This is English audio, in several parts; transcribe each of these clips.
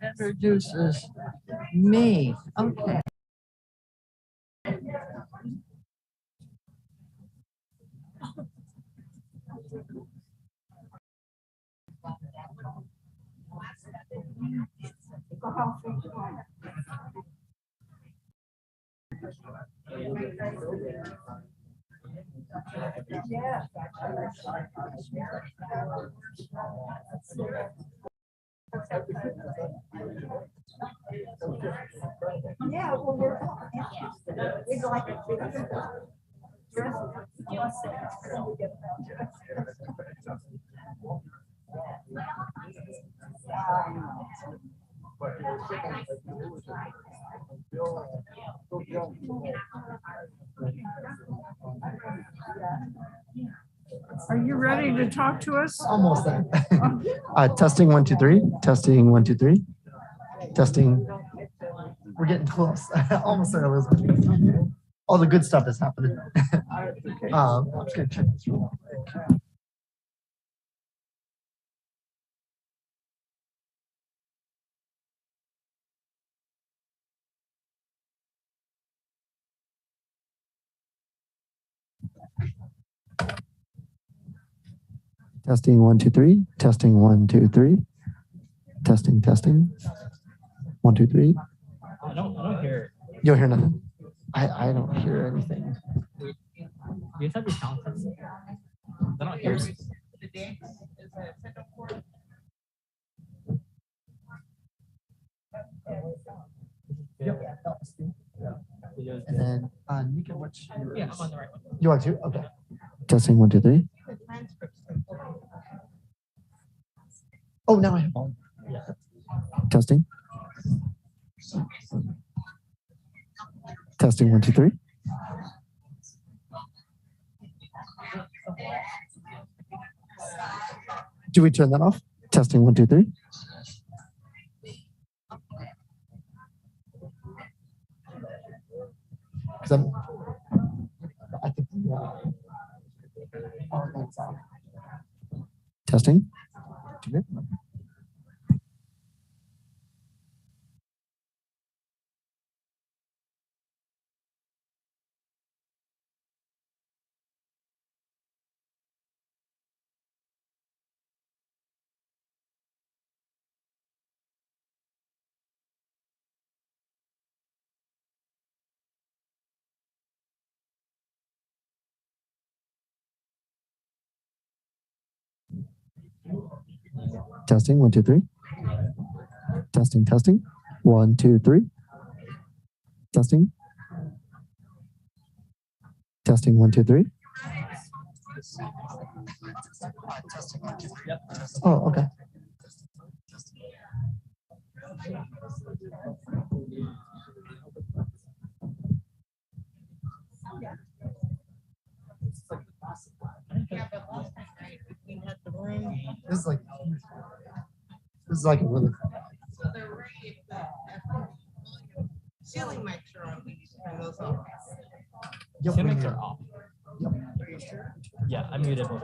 Introduces me. Okay. Yeah, well, we'd like it to Are you ready to talk to us? Almost there. Testing 1 2 3. Testing 1 2 3. Testing. We're getting close. Almost there, Elizabeth. All the good stuff is happening. I'm just gonna check this real quick. Testing 1 2 3. Testing 1 2 3. Testing 1 2 3. I don't hear it. You don't hear nothing. I don't hear anything. You have to count this. I don't hear it. Yep. And then Nika, what's yours? Yeah, I'm on the right one. You are too? Okay. Testing 1 2 3. Oh, now I have all. Yeah. Testing. Testing 1 2 3. Do we turn that off? Testing 1 2 3. Because I think testing. Testing 1 2 3. Testing 1 2 3. Testing 1 2 3. Oh, okay. This is like a really fun. So the rate, ceiling mics are on, we need to turn those off. Yep, Two mics are off. Yep. Are you sure? Yeah, I muted both.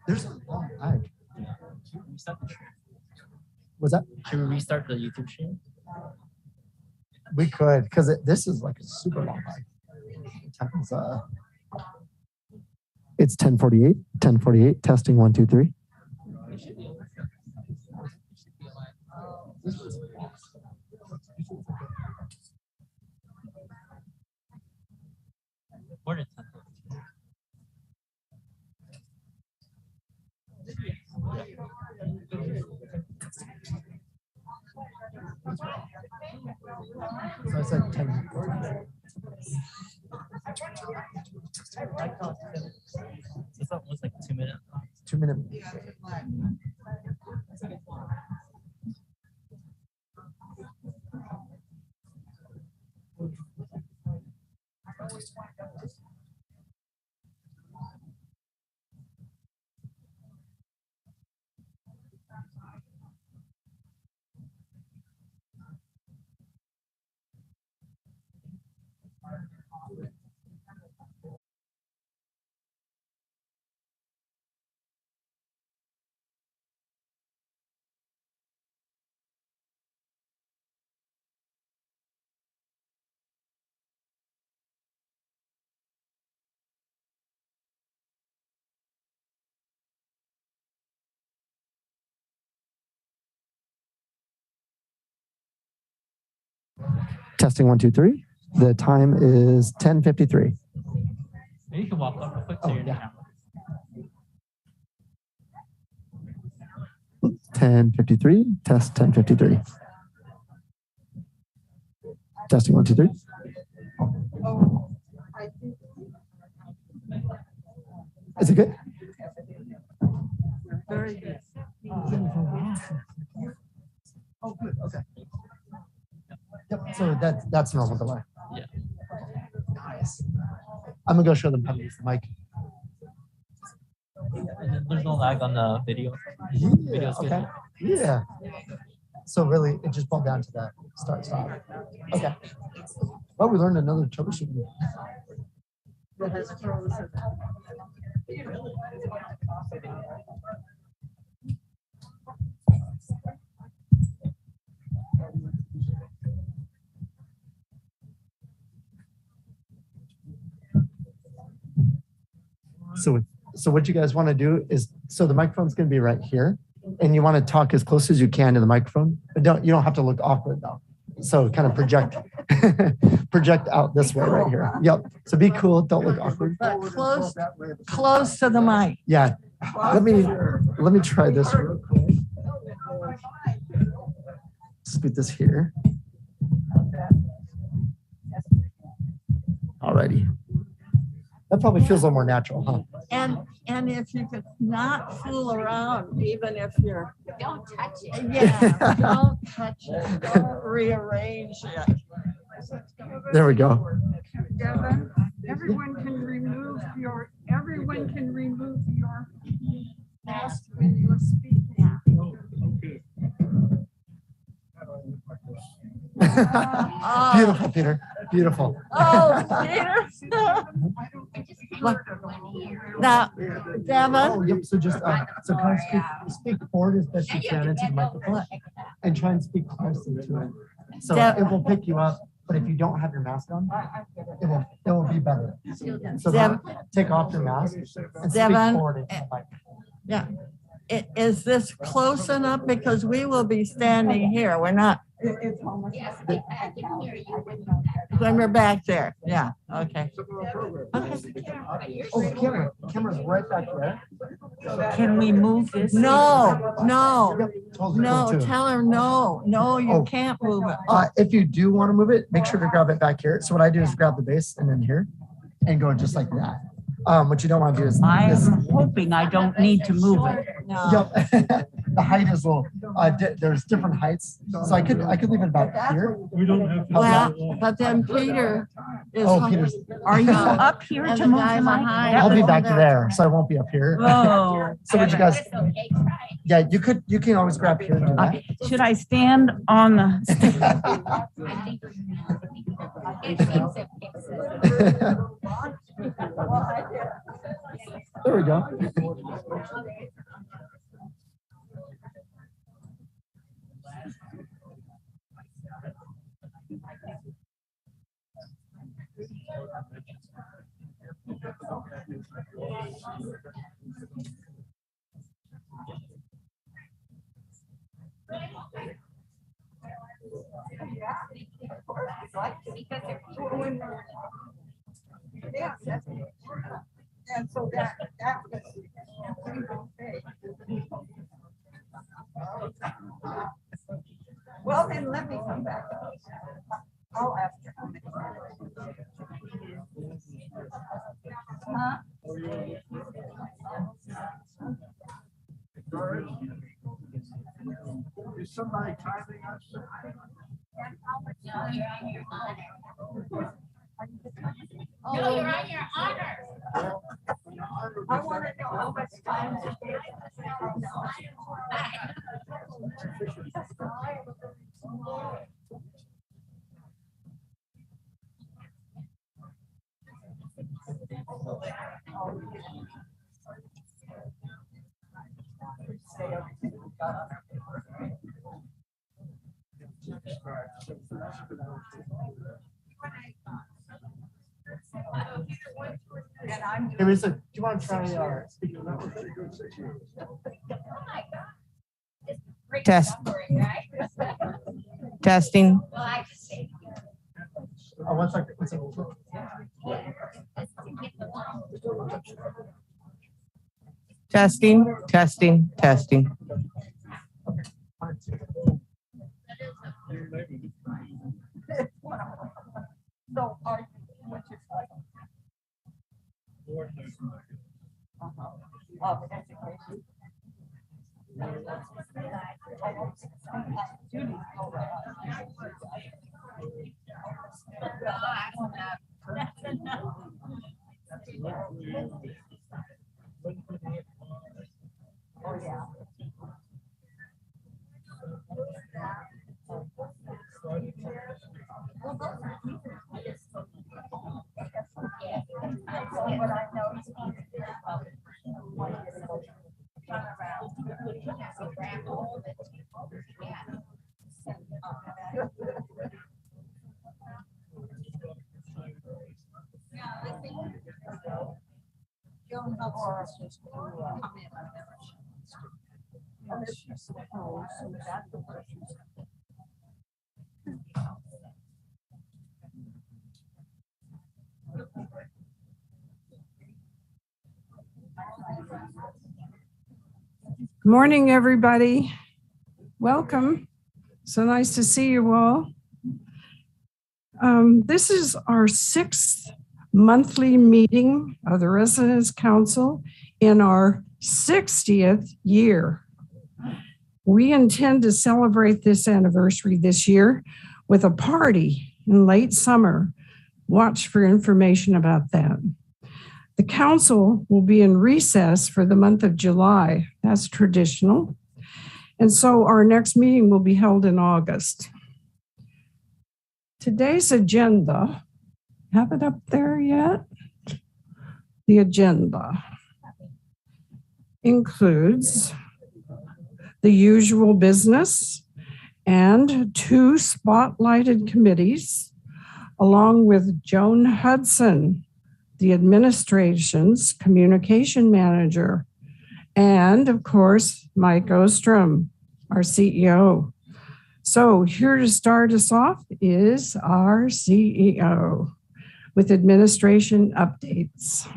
There's a long lag. Should we restart the stream? Was that? Should we restart the YouTube stream? We could, because this is like a super long lag. Times, it's 10:48. 10:48. Testing 1 2 3. More than 10. So I said 10. This was like 2 minutes. 2 minutes. Yeah, it's black. Testing 1, 2, 3. The time is 10:53. Maybe you can walk up real quick so Oh, you're in the yeah. camera. 10:53. Test 10:53. Testing 1, 2, 3. Is it good? Very good. Oh, good. Okay. Yep. So that's normal delay. Yeah. Nice. I'm gonna go show them how to use the mic. And then there's no lag on the video. Yeah. Video's good. Okay. Yeah. So really, it just boiled down to that start stop. Okay. Well, we learned another troubleshooting. That is frozen. So what you guys want to do is, so the microphone's going to be right here, and you want to talk as close as you can to the microphone, but you don't have to look awkward though. So kind of project project out this way right here. Yep. So be cool. Don't look awkward. But close to the mic. Yeah. Let me try this real quick. Scoot this here. Alrighty. That probably feels a little more natural, huh? And if you could not fool around, even if you're, Don't touch it. yeah, don't touch it, don't rearrange it. There we go. Devin, everyone can remove your mask when you speak. Beautiful, Peter. Beautiful. Oh, Peter. Now, Oh, Devin, yep. So just so kind of speak forward as best you can into the microphone, and try and speak closely to it. So Deb- it will pick you up, but if you don't have your mask on, it will be better. So Deb- take off your mask and speak Devin, forward into the mic. yeah. Is this close enough? Because we will be standing here. We're not, Yes, I can hear you. when we're back there. Yeah, okay. Oh, camera's right back there. Can we move this? No, no, Yep, totally no, cool too. tell her no, you Oh. can't move it. Oh, If you do want to move it, make sure to grab it back here. So what I do is grab the base and then here, and go just like that. What you don't want to do is I this. am hoping I don't need to move it. no. Yep. The height is a little. There's different heights, so I could leave it about here. We don't have. Well, but then Peter is. Oh, Peter's. Are you up here And to the move guy the mic? behind. I'll be Yeah. back there, so I won't be up here. Oh, So would you guys? It's okay, try it. Yeah, you can always grab here and do that. should I stand on the? I think it fixes it. There we go. And so that was. Well, then let me come back. I'll ask her. Huh? Is somebody timing us? No, you're on your honor. No, you're on your honor. I want to know how much time it takes. And I'm Hey, Lisa, do you want to try speaking? Great Test. suffering, right? Testing. Well, I just say. One second. 1 second. Testing, testing, testing. So are you, what's your title? Of education. Judy's over. Oh, yeah. What I noticed on Morning, everybody. Welcome. So nice to see you all. This is our 6th monthly meeting of the Residents Council in our 60th year. We intend to celebrate this anniversary this year with a party in late summer. Watch for information about that. The council will be in recess for the month of July. That's traditional. And so our next meeting will be held in August. Today's agenda, have it up there yet? The agenda includes the usual business and 2 spotlighted committees, along with Joan Hudson, the administration's communication manager, and of course, Mike Ostrom, our CEO. So here to start us off is our CEO with administration updates.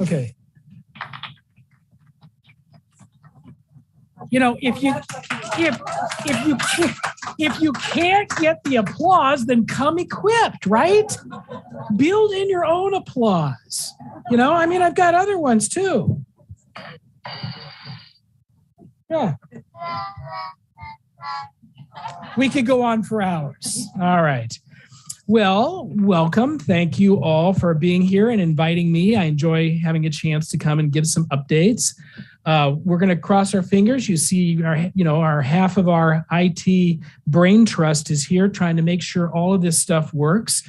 Okay. You know, if you can't get the applause, then come equipped, right? Build in your own applause. You know, I mean, I've got other ones too. Yeah. We could go on for hours. All right. Well, welcome. Thank you all for being here and inviting me. I enjoy having a chance to come and give some updates. We're going to cross our fingers. You see, our half of our IT brain trust is here trying to make sure all of this stuff works.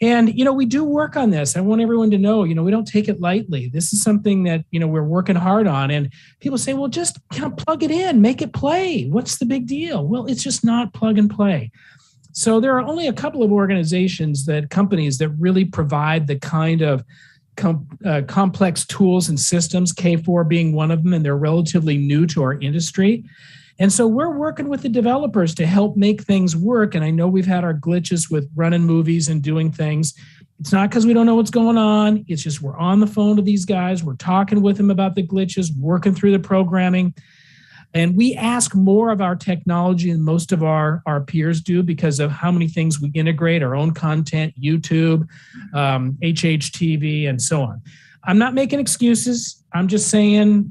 And, we do work on this. I want everyone to know, we don't take it lightly. This is something that, we're working hard on. And people say, well, just plug it in, make it play. What's the big deal? Well, it's just not plug and play. So there are only a couple of companies that really provide the kind of complex tools and systems, K4 being one of them, and they're relatively new to our industry. And so we're working with the developers to help make things work. And I know we've had our glitches with running movies and doing things. It's not because we don't know what's going on. It's just we're on the phone to these guys. We're talking with them about the glitches, working through the programming. And we ask more of our technology than most of our peers do because of how many things we integrate, our own content, YouTube, HHTV, and so on. I'm not making excuses. I'm just saying,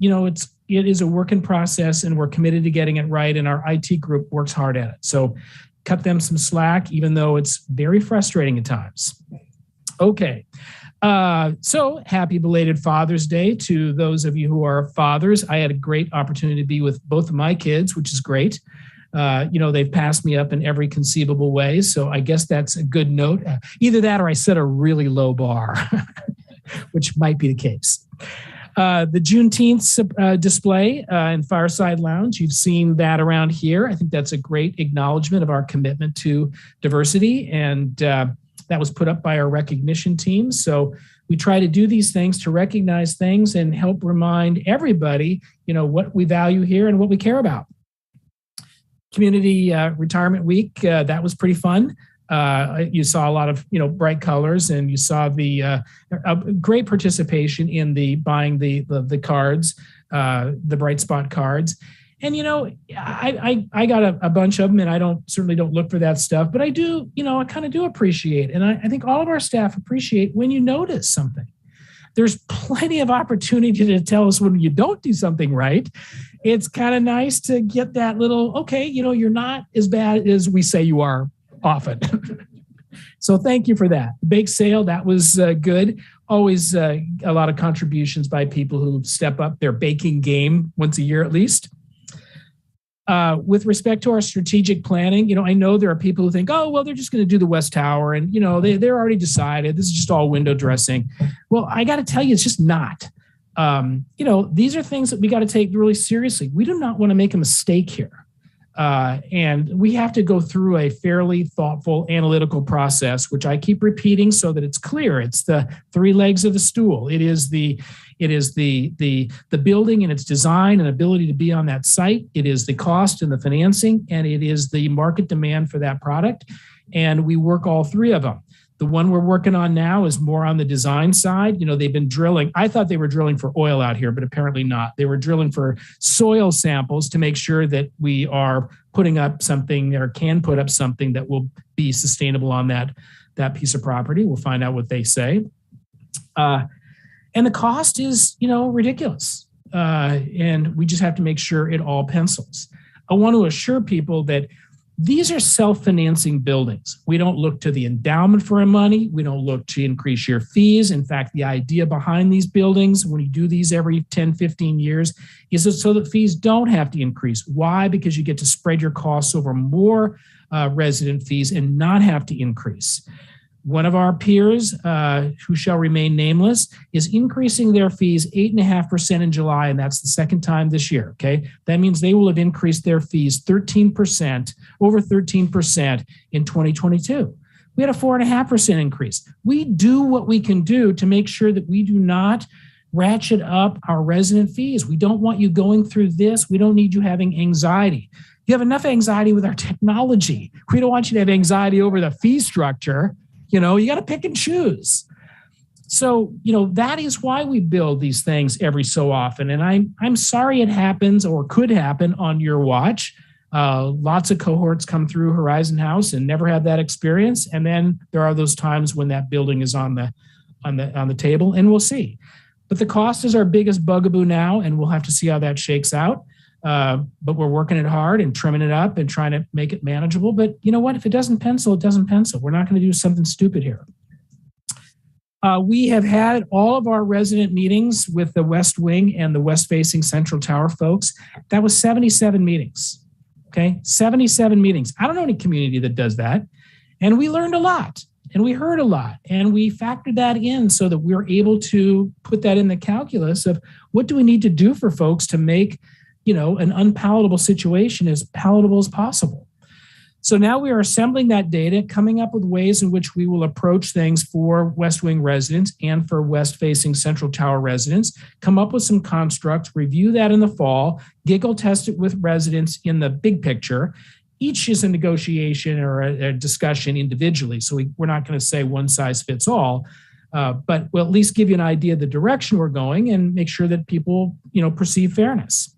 it is a work in process and we're committed to getting it right. And our IT group works hard at it. So cut them some slack, even though it's very frustrating at times. Okay. So happy belated Father's Day to those of you who are fathers. I had a great opportunity to be with both of my kids, which is great. They've passed me up in every conceivable way. So I guess that's a good note. Either that or I set a really low bar, which might be the case. The Juneteenth display in Fireside Lounge, you've seen that around here. I think that's a great acknowledgement of our commitment to diversity. And that was put up by our recognition team. So we try to do these things to recognize things and help remind everybody, what we value here and what we care about. Community Retirement Week, that was pretty fun. You saw a lot of, bright colors, and you saw the great participation in the buying the cards, the Bright Spot cards. And, I got a bunch of them, and I certainly don't look for that stuff, but I do, I kind of do appreciate. And I think all of our staff appreciate when you notice something. There's plenty of opportunity to tell us when you don't do something right. It's kind of nice to get that little, okay, you're not as bad as we say you are often. So thank you for that. Bake sale, that was good. Always a lot of contributions by people who step up their baking game once a year at least. With respect to our strategic planning, I know there are people who think, oh, well, they're just going to do the West Tower, and they're already decided. This is just all window dressing. Well, I got to tell you, it's just not. These are things that we got to take really seriously. We do not want to make a mistake here. And we have to go through a fairly thoughtful analytical process, which I keep repeating so that it's clear. It's the three legs of the stool. It is the building and its design and ability to be on that site. It is the cost and the financing, and it is the market demand for that product. And we work all three of them. The one we're working on now is more on the design side. They've been drilling. I thought they were drilling for oil out here, but apparently not. They were drilling for soil samples to make sure that we are putting up something or can put up something that will be sustainable on that piece of property. We'll find out what they say. And the cost is, ridiculous. And we just have to make sure it all pencils. I want to assure people that these are self-financing buildings. We don't look to the endowment for our money. We don't look to increase your fees. In fact, the idea behind these buildings, when you do these every 10, 15 years, is so that fees don't have to increase. Why? Because you get to spread your costs over more resident fees and not have to increase. One of our peers, who shall remain nameless, is increasing their fees 8.5% in July, and that's the second time this year, okay? That means they will have increased their fees 13%, over 13% in 2022. We had a 4.5% increase. We do what we can do to make sure that we do not ratchet up our resident fees. We don't want you going through this. We don't need you having anxiety. You have enough anxiety with our technology. We don't want you to have anxiety over the fee structure. You got to pick and choose. So, that is why we build these things every so often. And I'm sorry it happens or could happen on your watch. Lots of cohorts come through Horizon House and never have that experience. And then there are those times when that building is on the table, and we'll see. But the cost is our biggest bugaboo now, and we'll have to see how that shakes out. But we're working it hard and trimming it up and trying to make it manageable. But you know what? If it doesn't pencil, it doesn't pencil. We're not going to do something stupid here. We have had all of our resident meetings with the West Wing and the west-facing Central Tower folks. That was 77 meetings. Okay, 77 meetings. I don't know any community that does that. And we learned a lot, and we heard a lot, and we factored that in so that we were able to put that in the calculus of what do we need to do for folks to make an unpalatable situation as palatable as possible. So now we are assembling that data, coming up with ways in which we will approach things for West Wing residents and for west-facing Central Tower residents, come up with some constructs, review that in the fall, giggle test it with residents in the big picture. Each is a negotiation or a discussion individually. So we're not going to say one size fits all, but we'll at least give you an idea of the direction we're going and make sure that people, perceive fairness.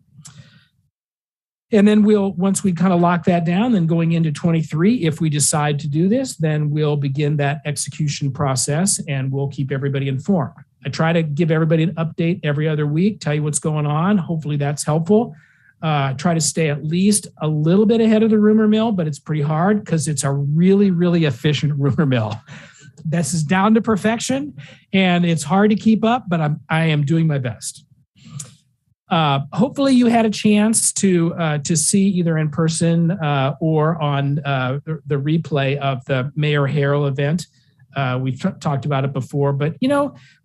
And then once we kind of lock that down, then going into 23, if we decide to do this, then we'll begin that execution process and we'll keep everybody informed. I try to give everybody an update every other week, tell you what's going on. Hopefully that's helpful. Try to stay at least a little bit ahead of the rumor mill, but it's pretty hard because it's a really, really efficient rumor mill. This is down to perfection and it's hard to keep up, but I am doing my best. Hopefully you had a chance to see either in person or on the replay of the Mayor Harrell event. We've talked about it before, but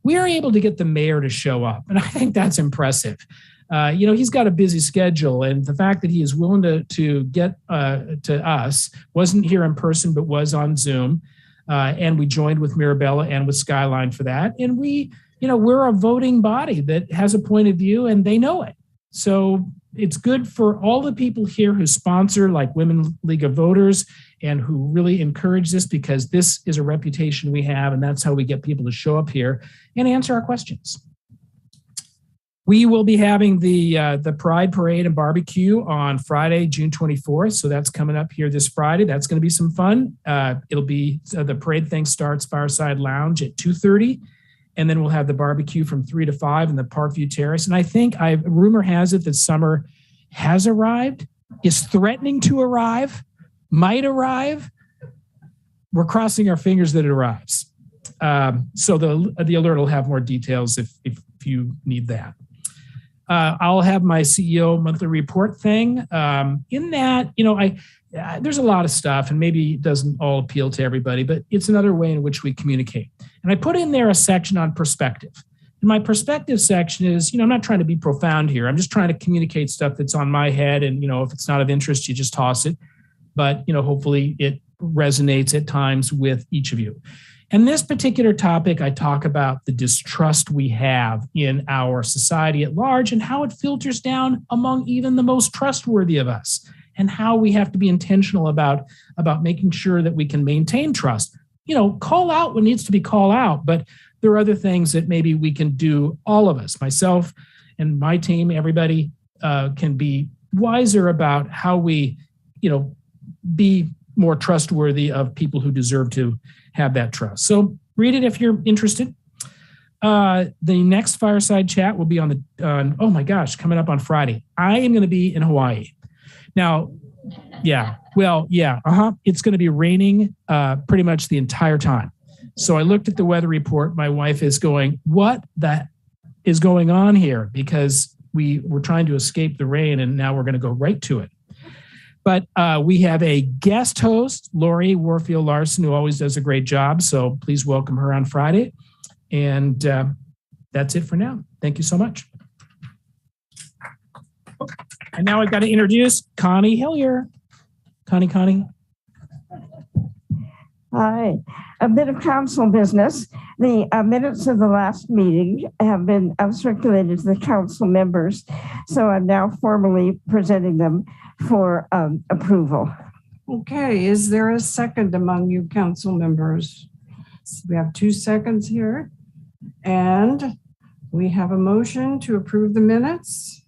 we are able to get the mayor to show up, and I think that's impressive. He's got a busy schedule, and the fact that he is willing to get to us, wasn't here in person but was on Zoom. And we joined with Mirabella and with Skyline for that. And we're a voting body that has a point of view and they know it. So it's good for all the people here who sponsor, like Women League of Voters, and who really encourage this, because this is a reputation we have, and that's how we get people to show up here and answer our questions. We will be having the Pride Parade and Barbecue on Friday, June 24th. So that's coming up here this Friday. That's going to be some fun. It'll be the parade thing starts Fireside Lounge at 2:30. And then we'll have the barbecue from 3 to 5 in the Parkview Terrace. And I think rumor has it that summer has arrived, is threatening to arrive, might arrive. We're crossing our fingers that it arrives. So the alert will have more details if you need that. I'll have my CEO monthly report thing. In that, there's a lot of stuff, and maybe it doesn't all appeal to everybody, but it's another way in which we communicate. And I put in there a section on perspective. And my perspective section is, I'm not trying to be profound here. I'm just trying to communicate stuff that's on my head. And, if it's not of interest, you just toss it. But, hopefully it resonates at times with each of you. And this particular topic, I talk about the distrust we have in our society at large and how it filters down among even the most trustworthy of us, and how we have to be intentional about making sure that we can maintain trust. Call out what needs to be called out, but there are other things that maybe we can do, all of us, myself and my team, everybody can be wiser about how we, be more trustworthy of people who deserve to have that trust. So read it if you're interested. The next Fireside Chat will be coming up on Friday. I am going to be in Hawaii. Now, it's going to be raining pretty much the entire time. So I looked at the weather report. My wife is going, what the is going on here? Because we were trying to escape the rain and now we're going to go right to it. But we have a guest host, Lori Warfield Larson, who always does a great job. So please welcome her on Friday. And that's it for now. Thank you so much. And now I've got to introduce Connie Hillier. Connie. Hi, a bit of council business. The minutes of the last meeting have been circulated to the council members. So I'm now formally presenting them for approval. Okay, is there a second among you council members? So we have 2 seconds here. And we have a motion to approve the minutes,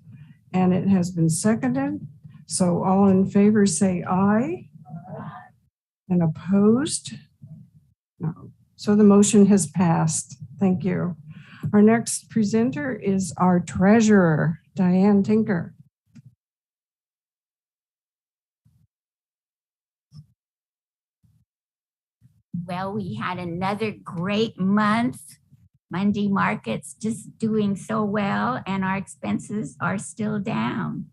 and it has been seconded. So all in favor say aye. And opposed? No. So the motion has passed. Thank you. Our next presenter is our treasurer, Diane Tinker. Well, we had another great month. Monday markets just doing so well, and our expenses are still down.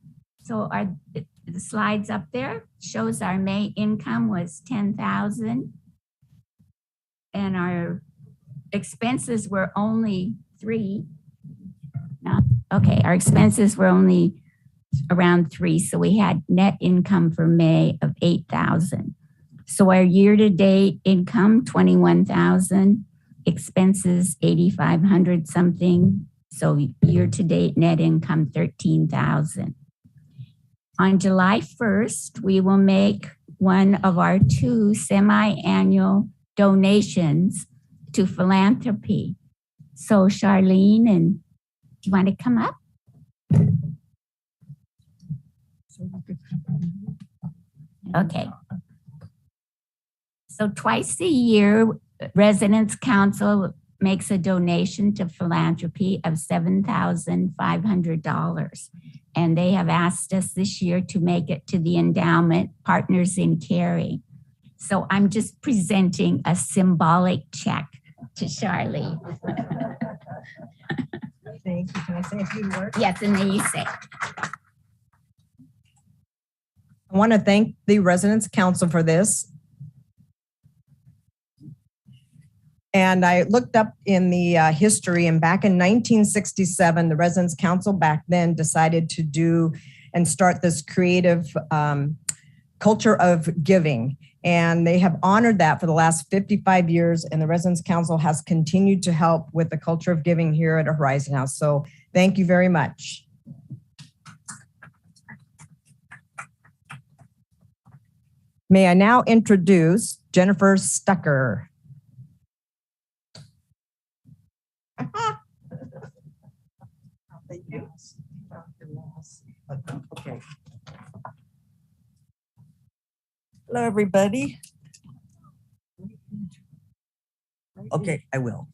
So the slides up there shows our May income was $10,000, and our expenses were only our expenses were only around 3. So we had net income for May of 8,000. So our year-to-date income, 21,000, expenses 8,500 something. So year-to-date net income, 13,000. On July 1st, we will make one of our 2 semi-annual donations to philanthropy. So Charlene, do you want to come up? Okay. So twice a year, Residents Council makes a donation to philanthropy of $7,500. And they have asked us this year to make it to the endowment Partners in Caring. So I'm just presenting a symbolic check to Charlie. Thank you. Can I say a few words? Yes, and then you say. I want to thank the Residents Council for this. And I looked up in the history, and back in 1967, the Residents Council back then decided to do and start this creative culture of giving. And they have honored that for the last 55 years. And the Residents Council has continued to help with the culture of giving here at Horizon House. So thank you very much. May I now introduce Jennifer Stucker. Thank you. Okay. Hello, everybody. Okay, I will.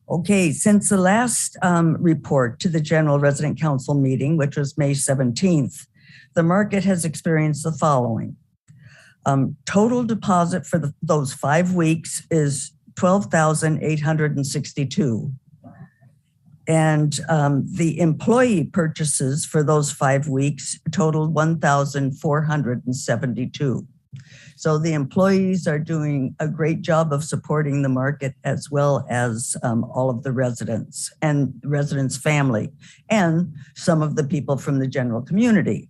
Okay, since the last report to the General Resident Council meeting, which was May 17th, the market has experienced the following. Total deposit for those 5 weeks is $12,862. And the employee purchases for those 5 weeks totaled $1,472. So the employees are doing a great job of supporting the market, as well as all of the residents and residents' family and some of the people from the general community.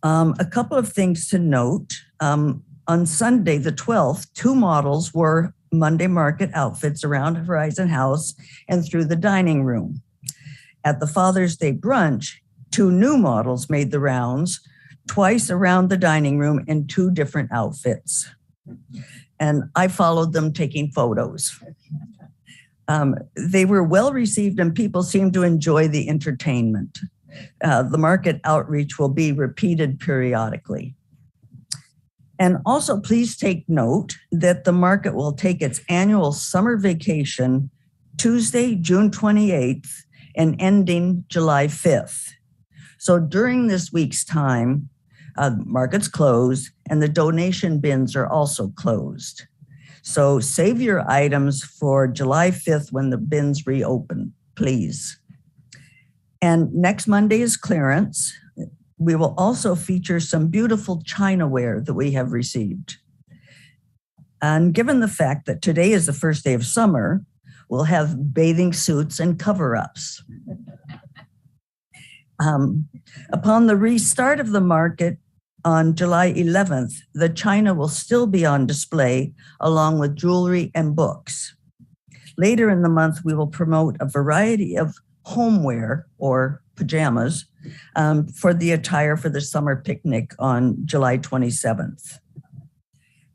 A couple of things to note. On Sunday, the 12th, 2 models were Monday market outfits around Horizon House and through the dining room. At the Father's Day brunch, 2 new models made the rounds, twice around the dining room in 2 different outfits. And I followed them taking photos. They were well received and people seemed to enjoy the entertainment. The market outreach will be repeated periodically. And also please take note that the market will take its annual summer vacation Tuesday, June 28th and ending July 5th. So during this week's time, market's closed and the donation bins are also closed. So save your items for July 5th when the bins reopen, please. And next Monday is clearance. We will also feature some beautiful chinaware that we have received. And given the fact that today is the first day of summer, we'll have bathing suits and cover-ups. Upon the restart of the market on July 11th, the china will still be on display along with jewelry and books. Later in the month, we will promote a variety of homeware or pajamas for the attire for the summer picnic on July 27th.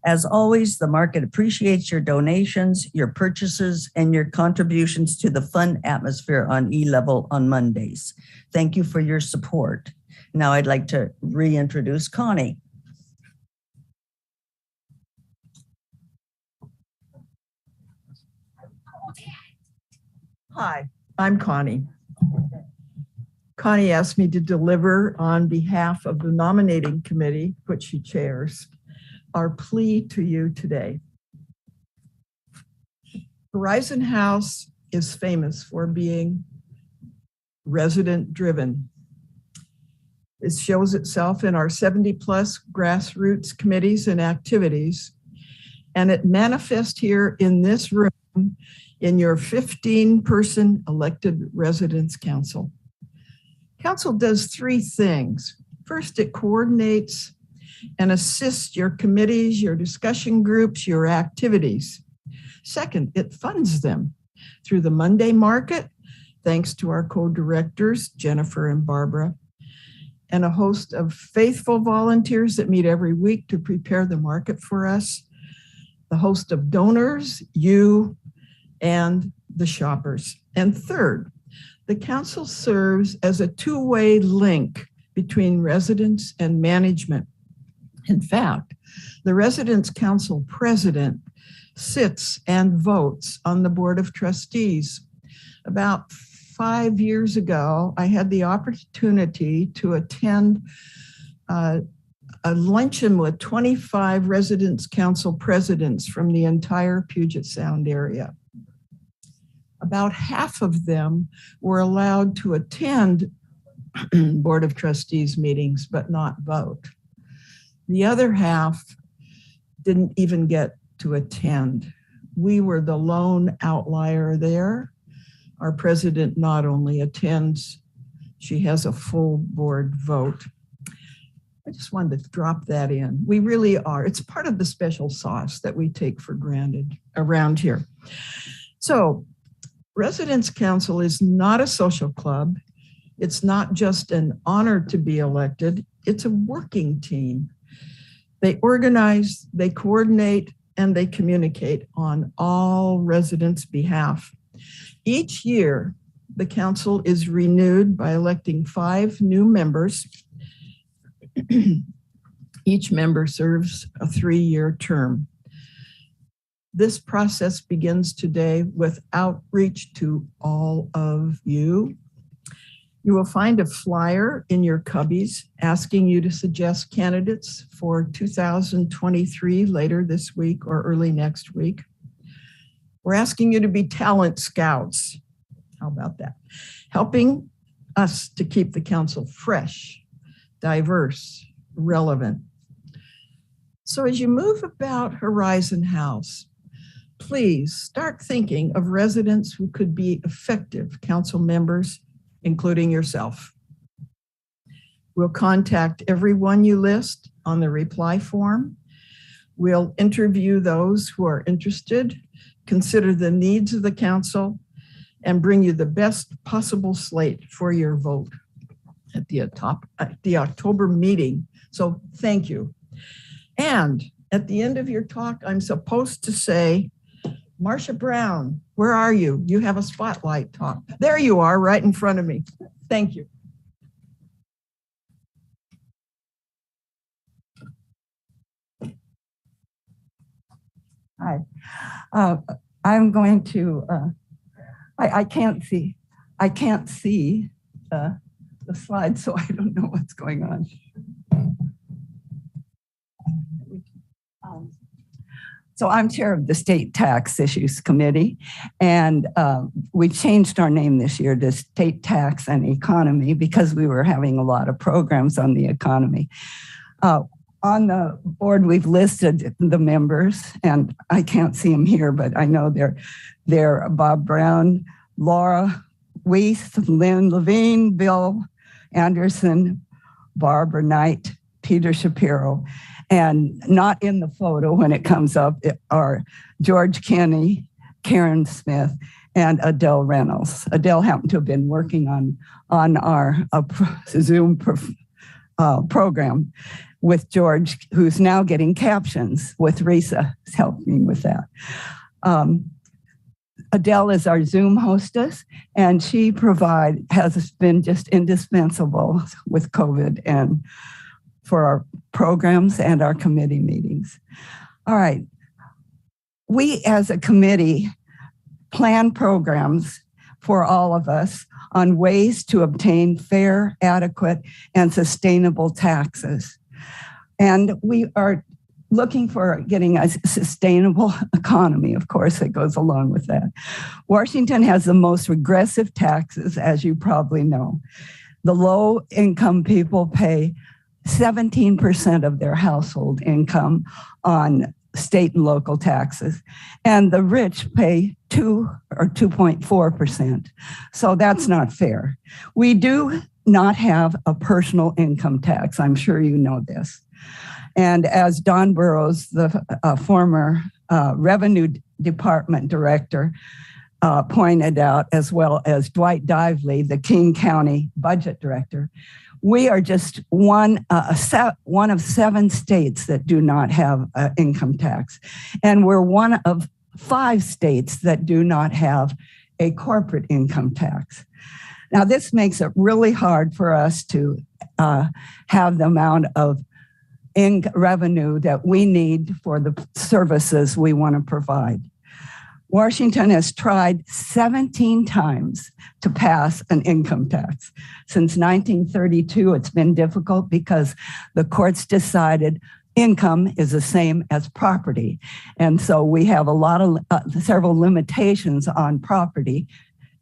As always, the market appreciates your donations, your purchases, and your contributions to the fun atmosphere on E-Level on Mondays. Thank you for your support. Now I'd like to reintroduce Connie. Hi, I'm Connie. Connie asked me to deliver on behalf of the nominating committee, which she chairs, our plea to you today. Horizon House is famous for being resident-driven. It shows itself in our 70-plus grassroots committees and activities, and it manifests here in this room in your 15-person elected residents council. Council does 3 things. First, it coordinates and assists your committees, your discussion groups, your activities. Second, it funds them through the Monday market, thanks to our co-directors, Jennifer and Barbara, and a host of faithful volunteers that meet every week to prepare the market for us, the host of donors, you, and the shoppers. And third, the council serves as a 2-way link between residents and management. In fact, the Residents Council president sits and votes on the Board of Trustees. About 5 years ago, I had the opportunity to attend a luncheon with 25 Residents Council presidents from the entire Puget Sound area. About half of them were allowed to attend Board of Trustees meetings, but not vote. The other half didn't even get to attend. We were the lone outlier there. Our president not only attends, she has a full board vote. I just wanted to drop that in. We really are. It's part of the special sauce that we take for granted around here. So, Residence Council is not a social club. It's not just an honor to be elected. It's a working team. They organize, they coordinate, and they communicate on all residents' behalf. Each year, the council is renewed by electing 5 new members. Each member serves a 3-year term. This process begins today with outreach to all of you. You will find a flyer in your cubbies asking you to suggest candidates for 2023 later this week or early next week. We're asking you to be talent scouts. How about that? Helping us to keep the council fresh, diverse, relevant. So as you move about Horizon House, please start thinking of residents who could be effective council members, including yourself. We'll contact everyone you list on the reply form. We'll interview those who are interested, consider the needs of the council, and bring you the best possible slate for your vote at the October meeting. So thank you. And at the end of your talk, I'm supposed to say, Marcia Brown, where are you? You have a spotlight talk. There you are, right in front of me. Thank you. Hi. I'm going to, I can't see the slide, so I don't know what's going on. So I'm chair of the State Tax Issues Committee, and we changed our name this year to State Tax and Economy because we were having a lot of programs on the economy. On the board, we've listed the members, and I can't see them here, but I know they're Bob Brown, Laura Weiss, Lynn Levine, Bill Anderson, Barbara Knight, Peter Shapiro, and not in the photo when it comes up are George Kenny, Karen Smith, and Adele Reynolds. Adele happened to have been working on our Zoom program with George, who's now getting captions with Risa helping with that. Adele is our Zoom hostess, and she has been just indispensable with COVID and for our programs and our committee meetings. All right. We as a committee plan programs for all of us on ways to obtain fair, adequate, and sustainable taxes. And we are looking for getting a sustainable economy, of course, that goes along with that. Washington has the most regressive taxes, as you probably know. The low-income people pay 17% of their household income on state and local taxes, and the rich pay 2 or 2.4%. So that's not fair. We do not have a personal income tax. I'm sure you know this. And as Don Burrows, the former Revenue Department director, pointed out, as well as Dwight Dively, the King County budget director, we are just one of 7 states that do not have an income tax. And we're one of 5 states that do not have a corporate income tax. Now, this makes it really hard for us to have the amount of revenue that we need for the services we want to provide. Washington has tried 17 times to pass an income tax. Since 1932, it's been difficult because the courts decided income is the same as property. And so we have a lot of several limitations on property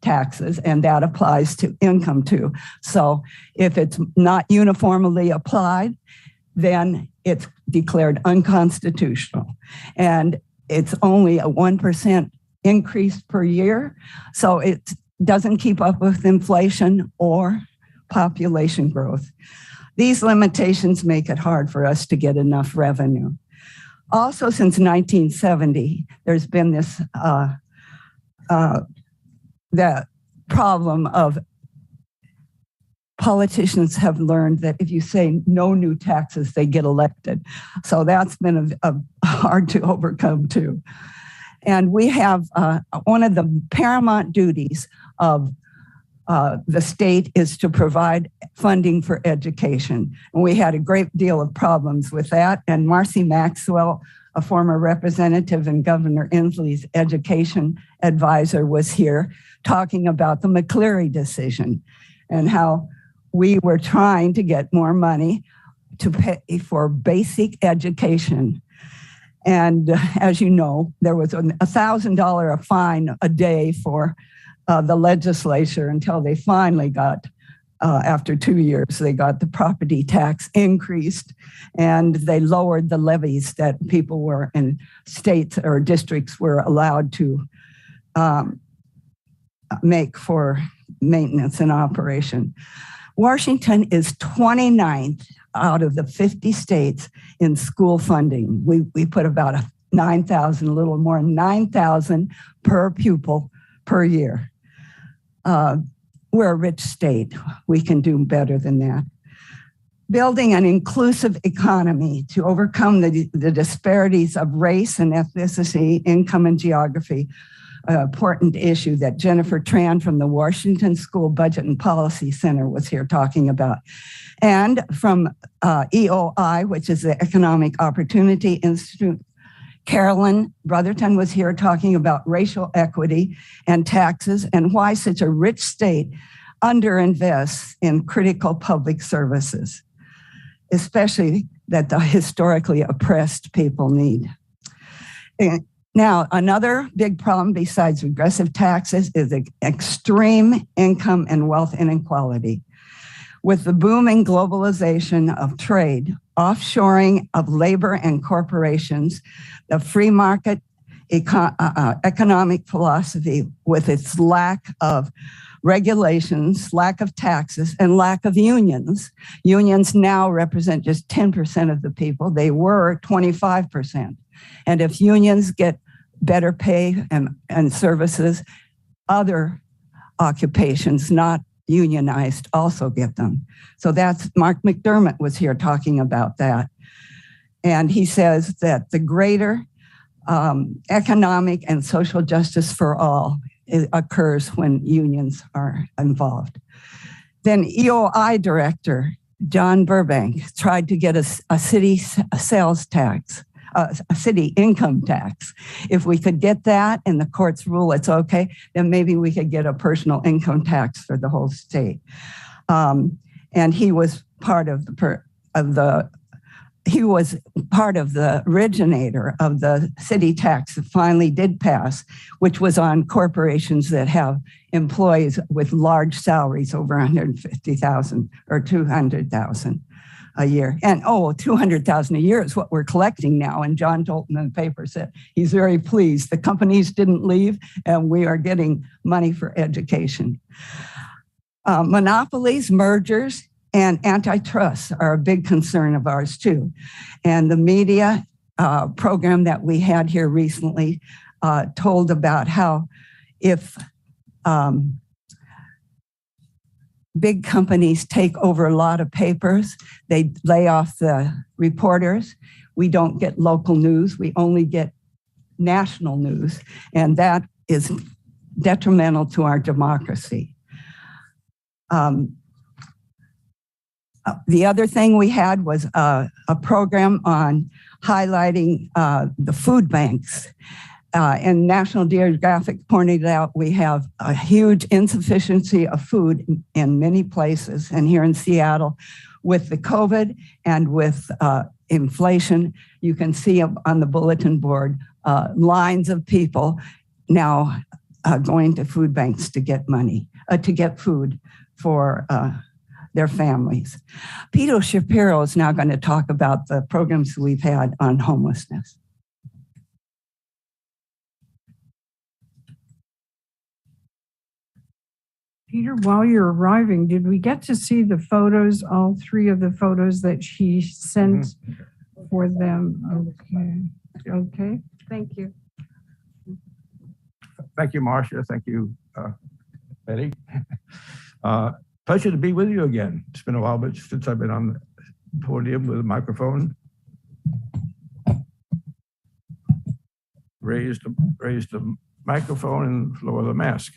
taxes, and that applies to income too. So if it's not uniformly applied, then it's declared unconstitutional. And it's only a 1% increase per year. So it doesn't keep up with inflation or population growth. These limitations make it hard for us to get enough revenue. Also, since 1970, there's been this the problem of politicians have learned that if you say no new taxes, they get elected. So that's been hard to overcome too. And we have one of the paramount duties of the state is to provide funding for education. And we had a great deal of problems with that. And Marcy Maxwell, a former representative and Governor Inslee's education advisor, was here talking about the McCleary decision and how we were trying to get more money to pay for basic education. And as you know, there was a $1,000 fine a day for the legislature until they finally got, after 2 years, they got the property tax increased and they lowered the levies that people were in states or districts were allowed to make for maintenance and operation. Washington is 29th out of the 50 states in school funding. We put about 9,000, a little more, 9,000 per pupil per year. We're a rich state. We can do better than that. Building an inclusive economy to overcome the disparities of race and ethnicity, income and geography, an important issue that Jennifer Tran from the Washington School Budget and Policy Center was here talking about. And from EOI, which is the Economic Opportunity Institute, Carolyn Brotherton was here talking about racial equity and taxes and why such a rich state underinvests in critical public services, especially that the historically oppressed people need. Now, another big problem besides regressive taxes is extreme income and wealth inequality. With the booming globalization of trade, offshoring of labor and corporations, the free market economic philosophy with its lack of regulations, lack of taxes, and lack of unions. Unions now represent just 10% of the people. They were 25%. And if unions get better pay and services, other occupations not unionized also get them. So that's Mark McDermott was here talking about that. And he says that the greater economic and social justice for all occurs when unions are involved. Then EOI director, John Burbank, tried to get a city sales tax, a city income tax. If we could get that and the courts rule it's okay, then maybe we could get a personal income tax for the whole state. And he was part of he was part of the originator of the city tax that finally did pass, which was on corporations that have employees with large salaries over 150,000 or 200,000 a year. And 200,000 a year is what we're collecting now. And John Tolton in the paper said he's very pleased. The companies didn't leave and we are getting money for education. Monopolies, mergers, and antitrust are a big concern of ours too. And the media program that we had here recently told about how if big companies take over a lot of papers, they lay off the reporters. We don't get local news. We only get national news. And that is detrimental to our democracy. The other thing we had was a program on highlighting the food banks. And National Geographic pointed out we have a huge insufficiency of food in many places. And here in Seattle, with the COVID and with inflation, you can see on the bulletin board lines of people now going to food banks to get money, to get food for their families. Peter Shapiro is now going to talk about the programs we've had on homelessness. Peter, while you're arriving, did we get to see the photos, all three of the photos that she sent for them? Okay. Okay. Thank you. Thank you, Marcia. Thank you, Betty. Pleasure to be with you again. It's been a while since I've been on the podium with a microphone. Raise the microphone and lower the mask.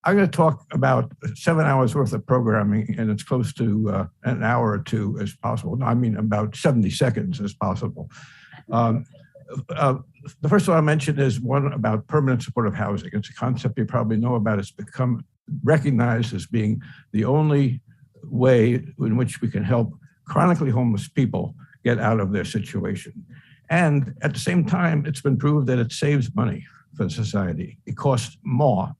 I'm going to talk about 7 hours worth of programming, and it's close to an hour or two as possible. No, I mean about 70 seconds as possible. The first one I mentioned is one about permanent supportive housing. It's a concept you probably know about. It's become recognized as being the only way in which we can help chronically homeless people get out of their situation. And at the same time, it's been proved that it saves money for society. It costs more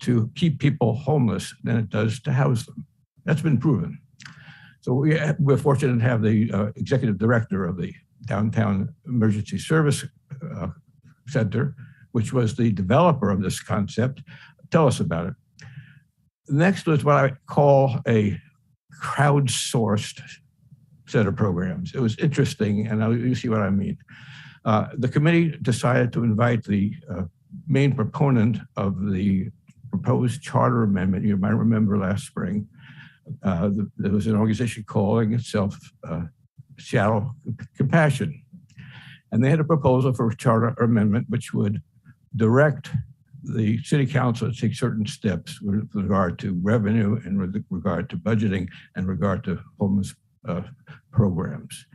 to keep people homeless than it does to house them. That's been proven. So we're fortunate to have the executive director of the Downtown Emergency Service Center, which was the developer of this concept, tell us about it. Next was what I call a crowdsourced set of programs. It was interesting, and you see what I mean. The committee decided to invite the main proponent of the proposed charter amendment. You might remember last spring, there was an organization calling itself Seattle Compassion. And they had a proposal for a charter amendment which would direct the city council to take certain steps with regard to revenue and with regard to budgeting and regard to homeless programs.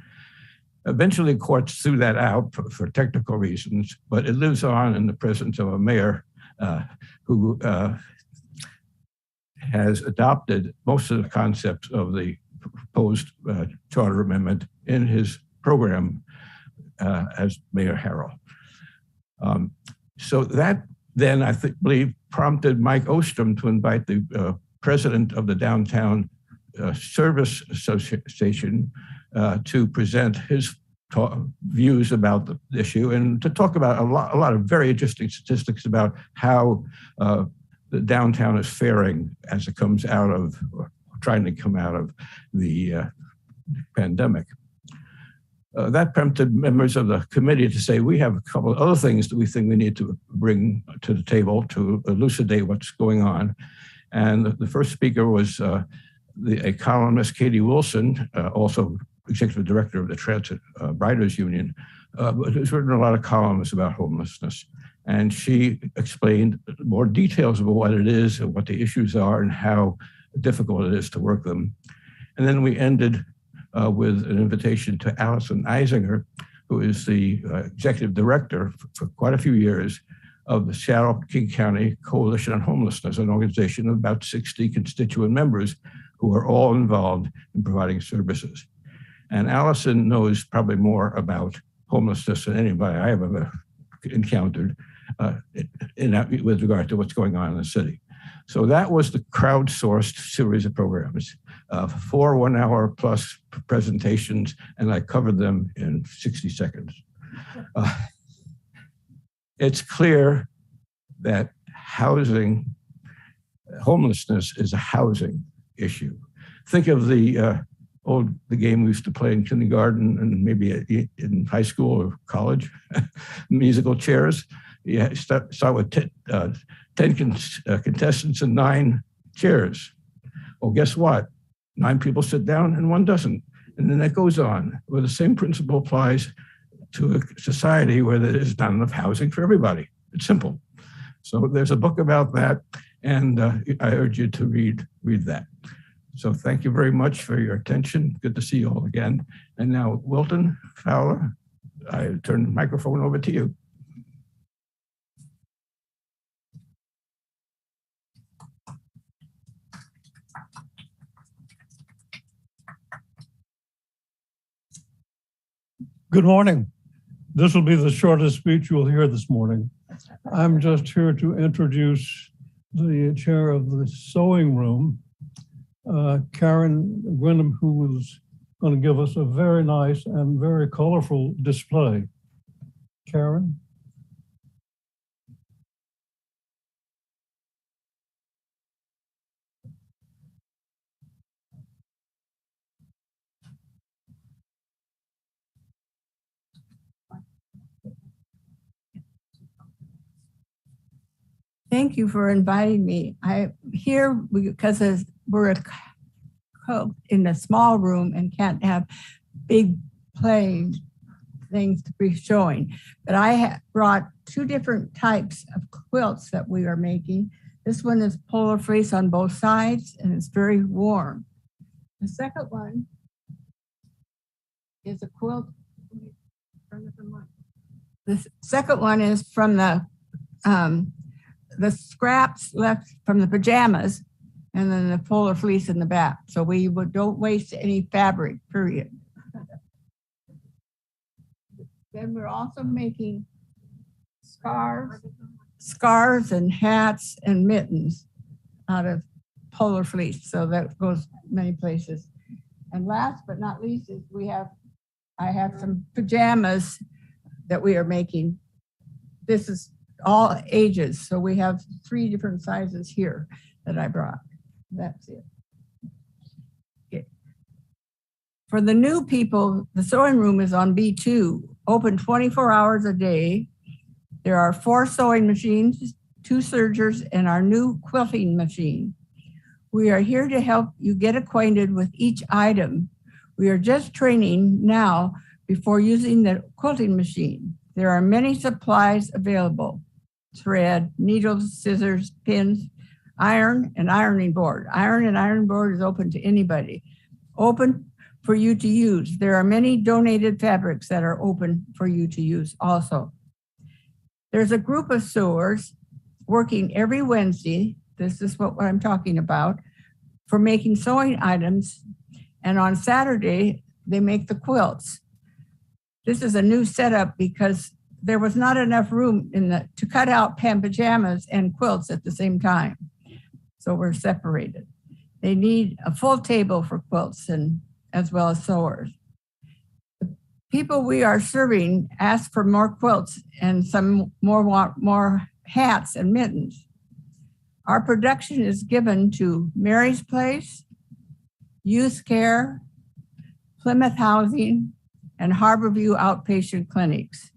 Eventually, courts threw that out for technical reasons, but it lives on in the presence of a mayor who has adopted most of the concepts of the proposed charter amendment in his program as Mayor Harrell. So that then, I believe, prompted Mike Ostrom to invite the president of the Downtown Service Association to present his views about the issue and to talk about a lot of very interesting statistics about how the downtown is faring as it comes out of, or trying to come out of the pandemic. That prompted members of the committee to say, we have a couple of other things that we think we need to bring to the table to elucidate what's going on. And the first speaker was a columnist, Katie Wilson, also executive director of the Transit Writers Union, who's written a lot of columns about homelessness. And she explained more details about what it is and what the issues are and how difficult it is to work them. And then we ended with an invitation to Allison Eisinger, who is the executive director for quite a few years of the Seattle-King County Coalition on Homelessness, an organization of about 60 constituent members who are all involved in providing services. And Allison knows probably more about homelessness than anybody I have ever encountered with regard to what's going on in the city. So that was the crowdsourced series of programs, 4 1-hour plus presentations, and I covered them in 60 seconds. It's clear that homelessness is a housing issue. Think of the game we used to play in kindergarten and maybe in high school or college, musical chairs. You start with 10 contestants and 9 chairs. Well, guess what? 9 people sit down and 1 doesn't. And then that goes on. Well, the same principle applies to a society where there is not enough housing for everybody. It's simple. So there's a book about that, and I urge you to read that. So thank you very much for your attention. Good to see you all again. And now, Wilton Fowler, I turn the microphone over to you. Good morning. This will be the shortest speech you'll hear this morning. I'm just here to introduce the chair of the sewing room, Karen Gwynham, who is going to give us a very nice and very colorful display. Karen? Thank you for inviting me. I'm here because we're in a small room and can't have big play things to be showing. But I brought 2 different types of quilts that we are making. This one is polar fleece on both sides and it's very warm. The second one is a quilt. The second one is from the scraps left from the pajamas and then the polar fleece in the back. So we don't waste any fabric, period. Then we're also making scarves and hats and mittens out of polar fleece. So that goes many places. And last but not least is I have some pajamas that we are making. This is all ages. So we have 3 different sizes here that I brought. That's it. Okay. For the new people, the sewing room is on B2, open 24 hours a day. There are 4 sewing machines, 2 sergers, and our new quilting machine. We are here to help you get acquainted with each item. We are just training now before using the quilting machine. There are many supplies available: thread, needles, scissors, pins, iron, and ironing board. Iron and ironing board is open to anybody. Open for you to use. There are many donated fabrics that are open for you to use also. There's a group of sewers working every Wednesday. This is what I'm talking about, for making sewing items. And on Saturday, they make the quilts. This is a new setup because there was not enough room to cut out pajamas and quilts at the same time. So we're separated. They need a full table for quilts and as well as sewers. The people we are serving ask for more quilts and some more hats and mittens. Our production is given to Mary's Place, Youth Care, Plymouth Housing, and Harborview outpatient clinics.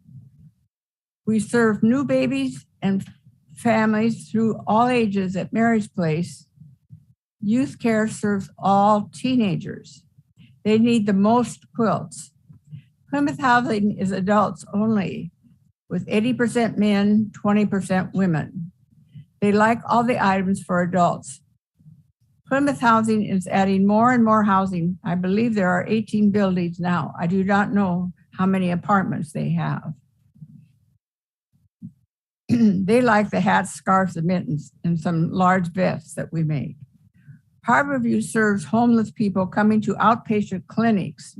We serve new babies and families through all ages at Mary's Place. Youth Care serves all teenagers. They need the most quilts. Plymouth Housing is adults only, with 80% men, 20% women. They like all the items for adults. Plymouth Housing is adding more and more housing. I believe there are 18 buildings now. I do not know how many apartments they have. They like the hats, scarves, and mittens, and some large vests that we make. Harborview serves homeless people coming to outpatient clinics,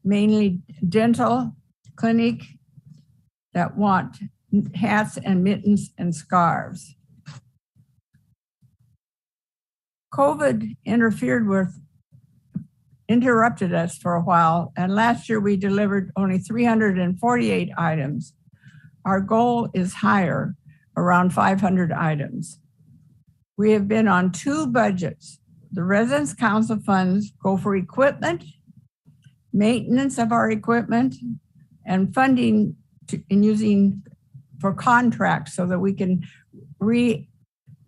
mainly dental clinic that want hats and mittens and scarves. COVID interrupted us for a while, and last year we delivered only 348 items. Our goal is higher, around 500 items. We have been on 2 budgets. The Residence Council funds go for equipment, maintenance of our equipment, and funding in using for contracts so that we can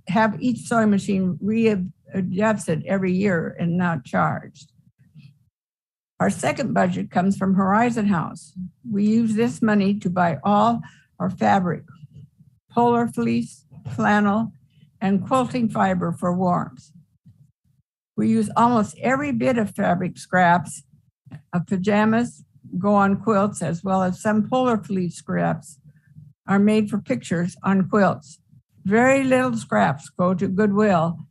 have each sewing machine readjusted every year and not charged. Our second budget comes from Horizon House. We use this money to buy all our fabric, polar fleece, flannel, and quilting fiber for warmth. We use almost every bit of fabric scraps of pajamas go on quilts, as well as some polar fleece scraps are made for pictures on quilts. Very little scraps go to Goodwill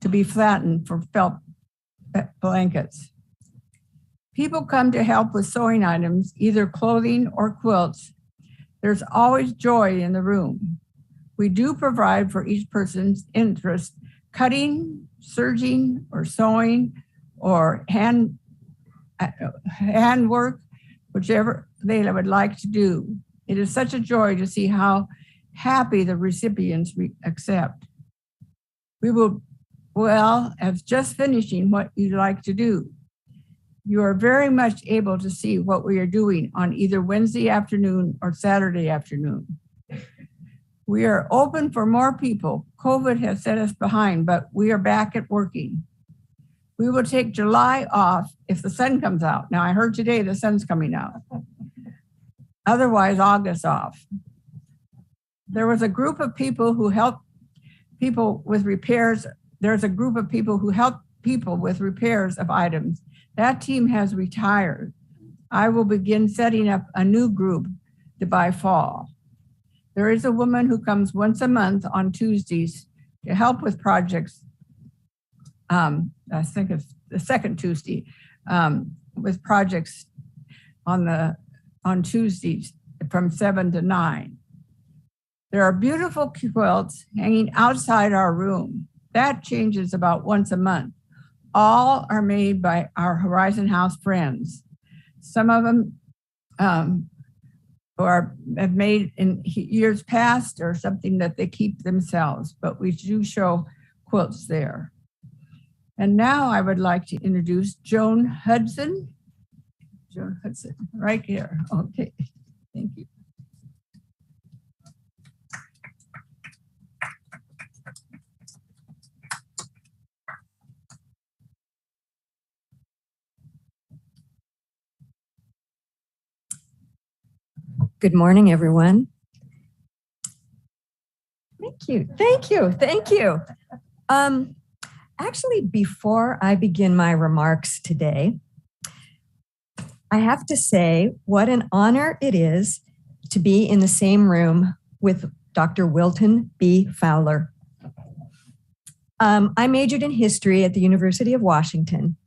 to be flattened for felt blankets. People come to help with sewing items, either clothing or quilts. There's always joy in the room. We do provide for each person's interest, cutting, serging, or sewing, or hand work, whichever they would like to do. It is such a joy to see how happy the recipients accept. We will, as just finishing what you'd like to do. You are very much able to see what we are doing on either Wednesday afternoon or Saturday afternoon. We are open for more people. COVID has set us behind, but we are back at working. We will take July off if the sun comes out. Now, I heard today the sun's coming out. Otherwise, August off. There was a group of people who helped people with repairs. There's a group of people who help people with repairs of items. That team has retired. I will begin setting up a new group by fall. There is a woman who comes once a month on Tuesdays to help with projects. I think it's the second Tuesday with projects on Tuesdays from 7 to 9. There are beautiful quilts hanging outside our room. That changes about once a month. All are made by our Horizon House friends. Some of them have made in years past or something that they keep themselves, but we do show quilts there. And now I would like to introduce Joan Hudson. Joan Hudson, right here. Okay, thank you. Good morning, everyone. Thank you, thank you, thank you. Actually, before I begin my remarks today, I have to say what an honor it is to be in the same room with Dr. Wilton B. Fowler. I majored in history at the University of Washington,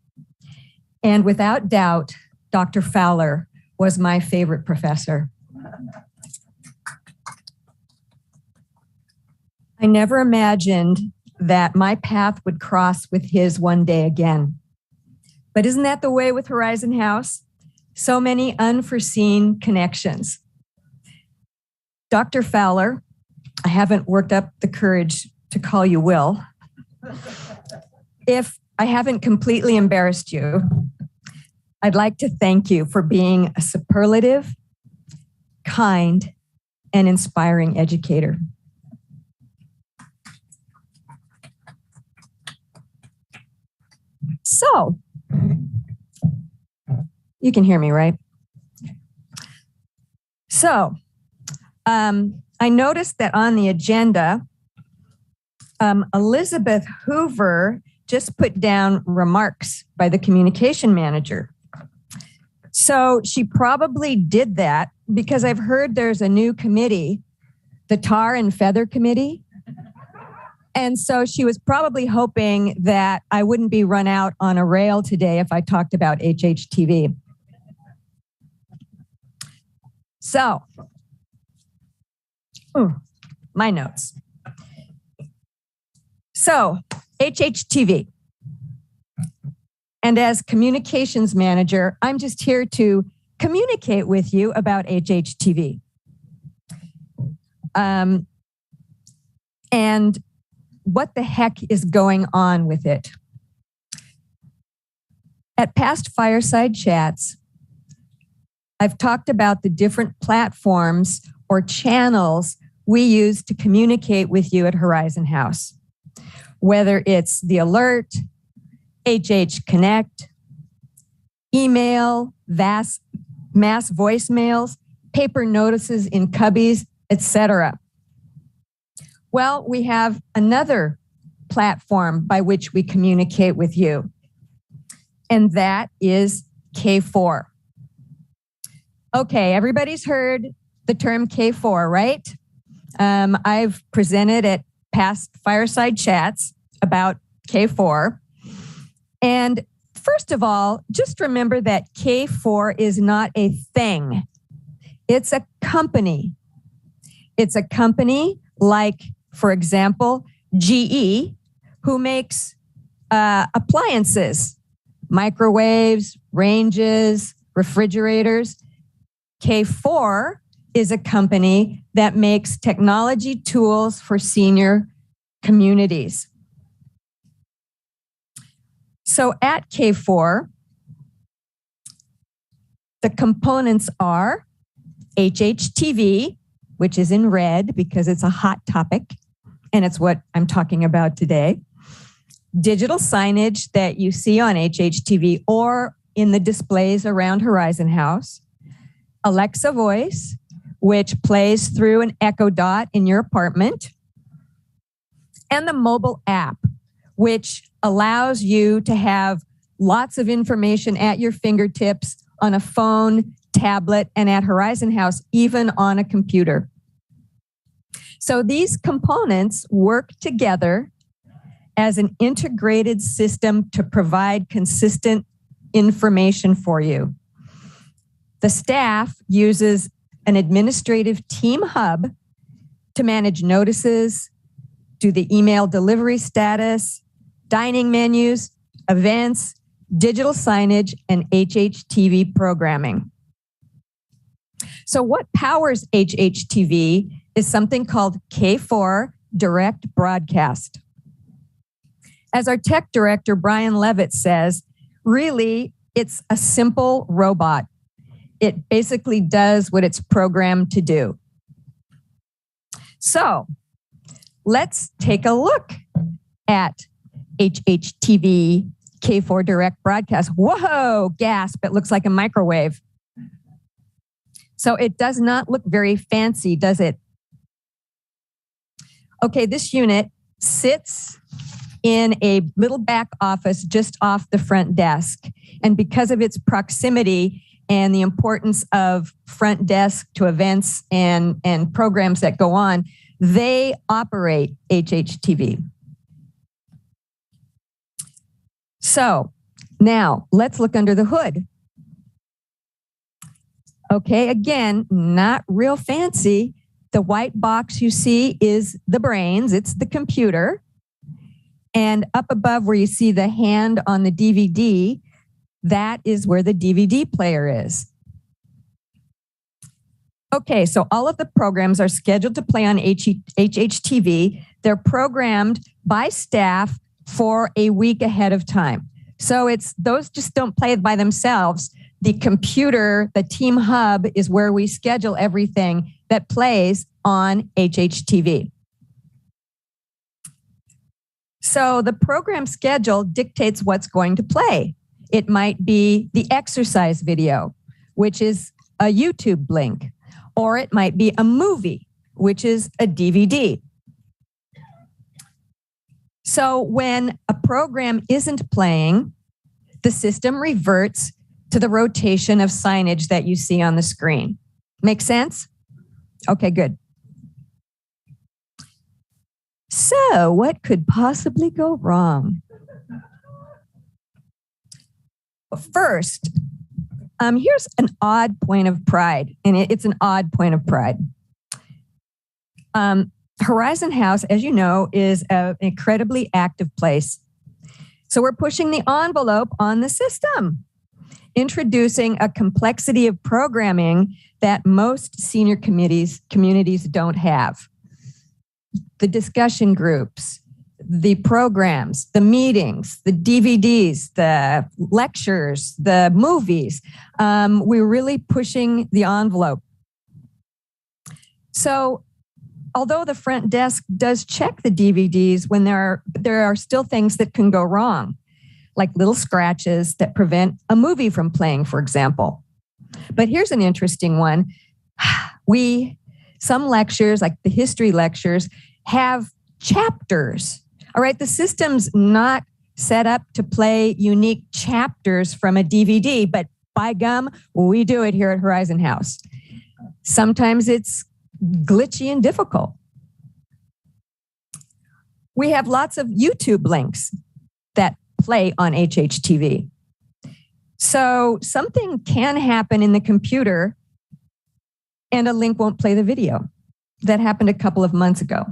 and without doubt, Dr. Fowler was my favorite professor. I never imagined that my path would cross with his one day again. But isn't that the way with Horizon House? So many unforeseen connections. Dr. Fowler, I haven't worked up the courage to call you Will. If I haven't completely embarrassed you, I'd like to thank you for being a superlative, kind, and inspiring educator. So, you can hear me, right? So, I noticed that on the agenda, Elizabeth Hoover just put down remarks by the communication manager. So she probably did that because I've heard there's a new committee, the Tar and Feather Committee. And so she was probably hoping that I wouldn't be run out on a rail today if I talked about HHTV. So, my notes. So, HHTV. And as communications manager, I'm just here to communicate with you about HHTV. And what the heck is going on with it? At past Fireside Chats, I've talked about the different platforms or channels we use to communicate with you at Horizon House. Whether it's the alert, HH Connect, email, mass voicemails, paper notices in cubbies, etc. Well, we have another platform by which we communicate with you, and that is K4. Okay, everybody's heard the term K4, right? I've presented at past Fireside Chats about K4. And first of all, just remember that K4 is not a thing. It's a company. It's a company like, for example, GE, who makes appliances, microwaves, ranges, refrigerators. K4 is a company that makes technology tools for senior communities. So at K4, the components are HHTV, which is in red because it's a hot topic, and it's what I'm talking about today. Digital signage that you see on HHTV or in the displays around Horizon House. Alexa Voice, which plays through an Echo Dot in your apartment. And the mobile app, which allows you to have lots of information at your fingertips on a phone, tablet, and at Horizon House, even on a computer. So these components work together as an integrated system to provide consistent information for you. The staff uses an administrative team hub to manage notices, do the email delivery status, dining menus, events, digital signage, and HHTV programming. So what powers HHTV is something called K4 Direct Broadcast. As our tech director, Brian Levitt, says, really, it's a simple robot. It basically does what it's programmed to do. So let's take a look at HHTV K4 Direct Broadcast. Whoa, gasp, it looks like a microwave. So it does not look very fancy, does it? Okay, this unit sits in a little back office just off the front desk. And because of its proximity and the importance of front desk to events and programs that go on, they operate HHTV. So now let's look under the hood. Okay, again, not real fancy. The white box you see is the brains, it's the computer. And up above where you see the hand on the DVD, that is where the DVD player is. Okay, so all of the programs are scheduled to play on HHTV. They're programmed by staff for a week ahead of time. So those just don't play by themselves. The computer, the team hub, is where we schedule everything that plays on HHTV. So the program schedule dictates what's going to play. It might be the exercise video, which is a YouTube link, or it might be a movie, which is a DVD. So when a program isn't playing, the system reverts to the rotation of signage that you see on the screen. Make sense? Okay, good. So what could possibly go wrong? Well, first, here's an odd point of pride, and it's an odd point of pride. Horizon House, as you know, is an incredibly active place. So we're pushing the envelope on the system, introducing a complexity of programming that most senior communities don't have. The discussion groups, the programs, the meetings, the DVDs, the lectures, the movies. We're really pushing the envelope. So although the front desk does check the DVDs when there are still things that can go wrong, like little scratches that prevent a movie from playing, for example. But here's an interesting one. Some lectures, like the history lectures, have chapters. All right, the system's not set up to play unique chapters from a DVD, but by gum, we do it here at Horizon House. Sometimes it's glitchy and difficult. We have lots of YouTube links that play on HHTV. So something can happen in the computer and a link won't play the video. That happened a couple of months ago.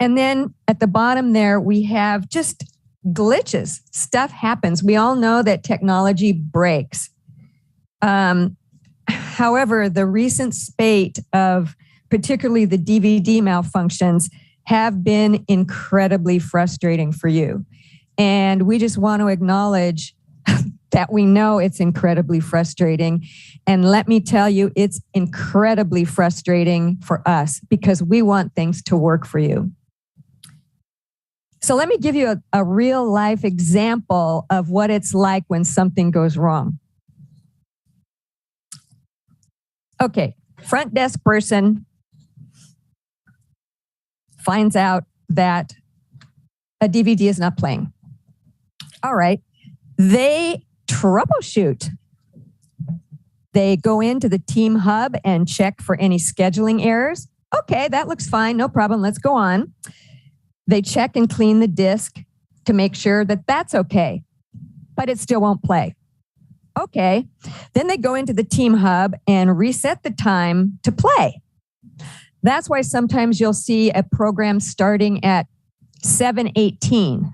And then at the bottom there, we have just glitches. Stuff happens. We all know that technology breaks. However, the recent spate of particularly the DVD malfunctions have been incredibly frustrating for you. And we just want to acknowledge that we know it's incredibly frustrating. And let me tell you, it's incredibly frustrating for us because we want things to work for you. So let me give you a real life example of what it's like when something goes wrong. Okay, front desk person finds out that a DVD is not playing. All right, they troubleshoot. They go into the team hub and check for any scheduling errors. Okay, that looks fine, no problem, let's go on. They check and clean the disk to make sure that that's okay, but it still won't play. Okay, then they go into the team hub and reset the time to play. That's why sometimes you'll see a program starting at 7:18.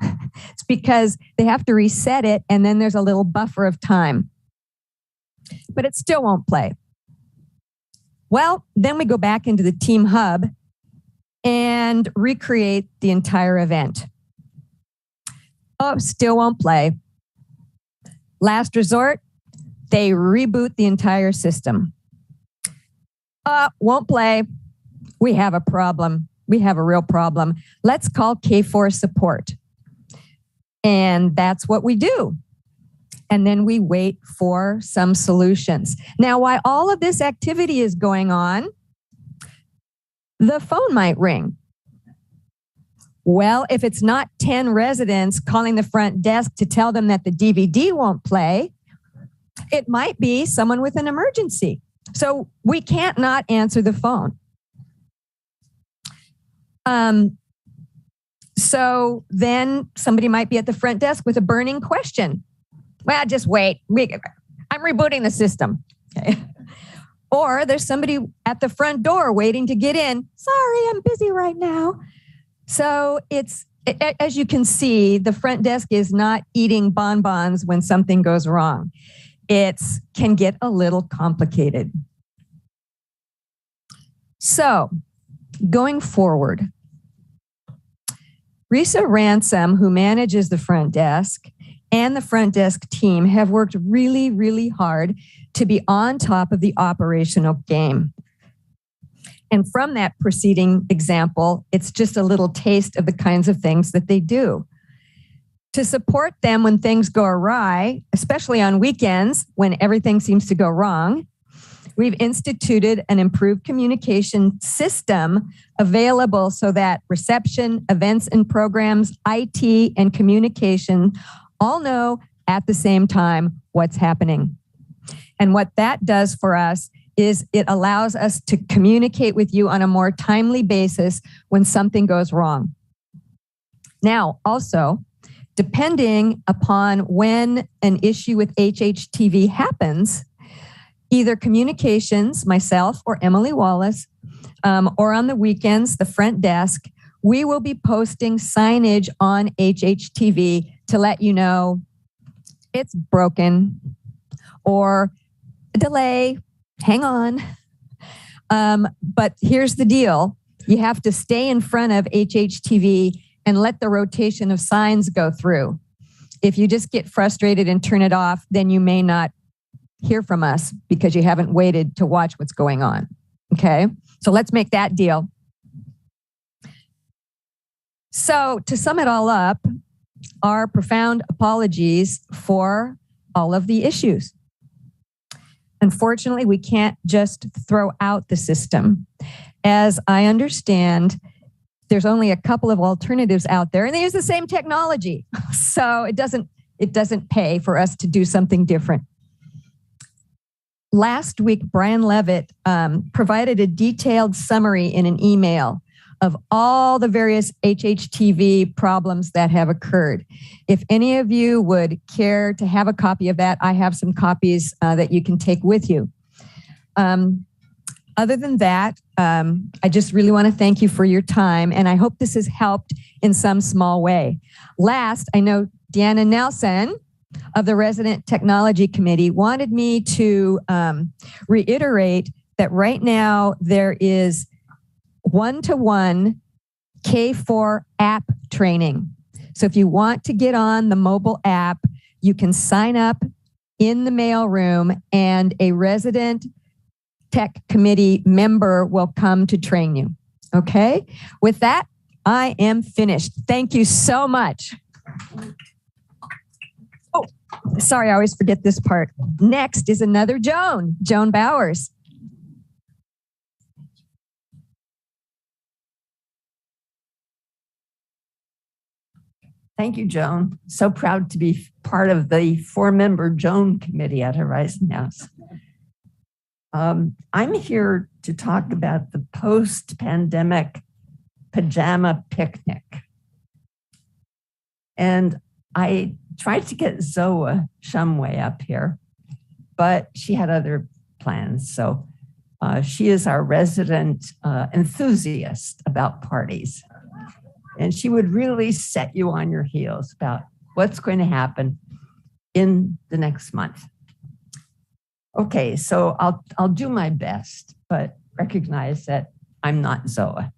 It's because they have to reset it and then there's a little buffer of time, but it still won't play. Well, then we go back into the team hub and recreate the entire event. Oh, still won't play. Last resort, they reboot the entire system. Won't play. We have a problem. We have a real problem. Let's call K4 support. And that's what we do. And then we wait for some solutions. Now, while all of this activity is going on, the phone might ring. Well, if it's not 10 residents calling the front desk to tell them that the DVD won't play, it might be someone with an emergency. So we can't not answer the phone. So then somebody might be at the front desk with a burning question. Well, just wait. I'm rebooting the system. Okay. Or there's somebody at the front door waiting to get in. Sorry, I'm busy right now. So as you can see, the front desk is not eating bonbons when something goes wrong. It can get a little complicated. So going forward, Risa Ransom, who manages the front desk, and the front desk team have worked really, really hard to be on top of the operational game. And from that preceding example, it's just a little taste of the kinds of things that they do. To support them when things go awry, especially on weekends when everything seems to go wrong, we've instituted an improved communication system available so that reception, events and programs, IT, and communication all know at the same time what's happening. And what that does for us is it allows us to communicate with you on a more timely basis when something goes wrong. Now, also, depending upon when an issue with HHTV happens, either communications, myself or Emily Wallace, or on the weekends, the front desk, we will be posting signage on HHTV to let you know it's broken or delay, hang on. But here's the deal. You have to stay in front of HHTV and let the rotation of signs go through. If you just get frustrated and turn it off, then you may not hear from us because you haven't waited to watch what's going on. Okay, so let's make that deal. So to sum it all up, our profound apologies for all of the issues. Unfortunately, we can't just throw out the system. As I understand, there's only a couple of alternatives out there and they use the same technology. So it doesn't pay for us to do something different. Last week, Brian Levitt provided a detailed summary in an email of all the various HHTV problems that have occurred. If any of you would care to have a copy of that, I have some copies that you can take with you. Other than that, I just really want to thank you for your time, and I hope this has helped in some small way. Last, I know Deanna Nelson of the Resident Technology Committee wanted me to reiterate that right now there is one-to-one K4 app training. So if you want to get on the mobile app, you can sign up in the mailroom, and a resident tech committee member will come to train you. Okay? With that, I am finished. Thank you so much. Oh, sorry, I always forget this part. Next is another Joan Bowers. Thank you, Joan. So proud to be part of the 4-member Joan committee at Horizon House. I'm here to talk about the post-pandemic pajama picnic. And I tried to get Zoa Shumway up here, but she had other plans. So she is our resident enthusiast about parties. And she would really set you on your heels about what's going to happen in the next month. Okay, so I'll do my best, but recognize that I'm not Zoa.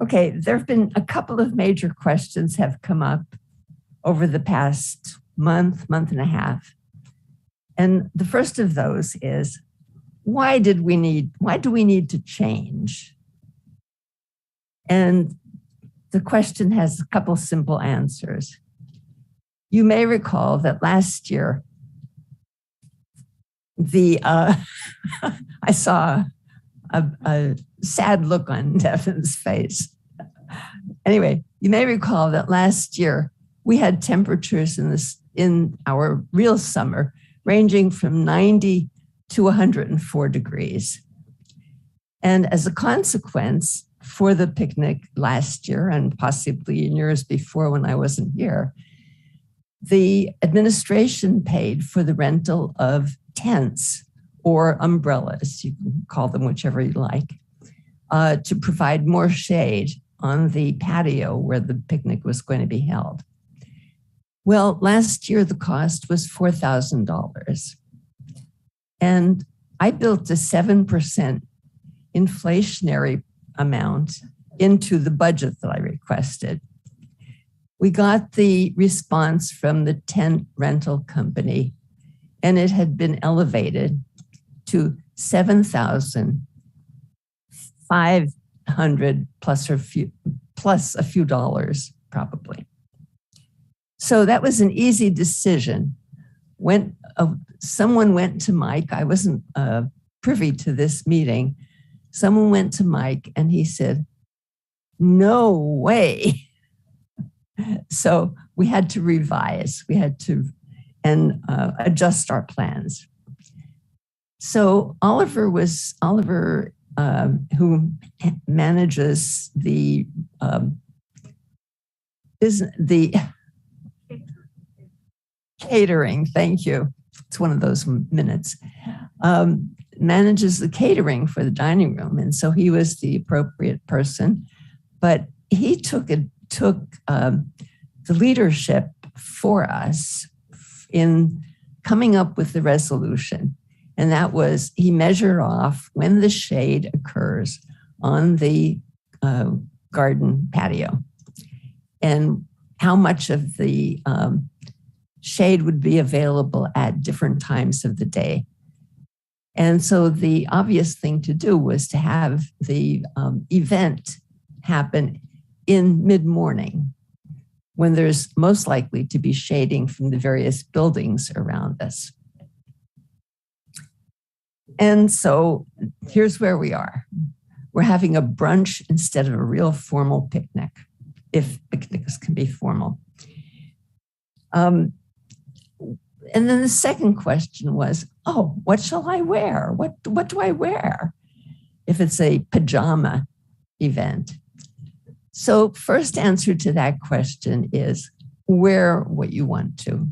Okay, there have been a couple of major questions have come up over the past month and a half. And the first of those is, why do we need to change? And the question has a couple simple answers. You may recall that last year, I saw a sad look on Devin's face. Anyway, you may recall that last year we had temperatures in our real summer ranging from 90 to 104 degrees. And as a consequence, for the picnic last year and possibly in years before when I wasn't here, the administration paid for the rental of tents or umbrellas, you can call them whichever you like, to provide more shade on the patio where the picnic was going to be held. Well, last year the cost was $4,000. And I built a 7% inflationary amount into the budget that I requested. We got the response from the tent rental company, and it had been elevated to $7,500 plus a few dollars, probably. So that was an easy decision. Someone went to Mike. I wasn't privy to this meeting. Someone went to Mike and he said, "No way." So we had to revise. We had to adjust our plans. So Oliver, who manages the catering, thank you. It's one of those minutes. Manages the catering for the dining room. And so he was the appropriate person, but he took the leadership for us in coming up with the resolution. And that was, he measured off when the shade occurs on the garden patio and how much of the shade would be available at different times of the day. And so the obvious thing to do was to have the event happen in mid-morning when there's most likely to be shading from the various buildings around us. And so here's where we are. We're having a brunch instead of a real formal picnic, if picnics can be formal. And then the second question was, oh, what shall I wear? What do I wear if it's a pajama event? So first answer to that question is wear what you want to,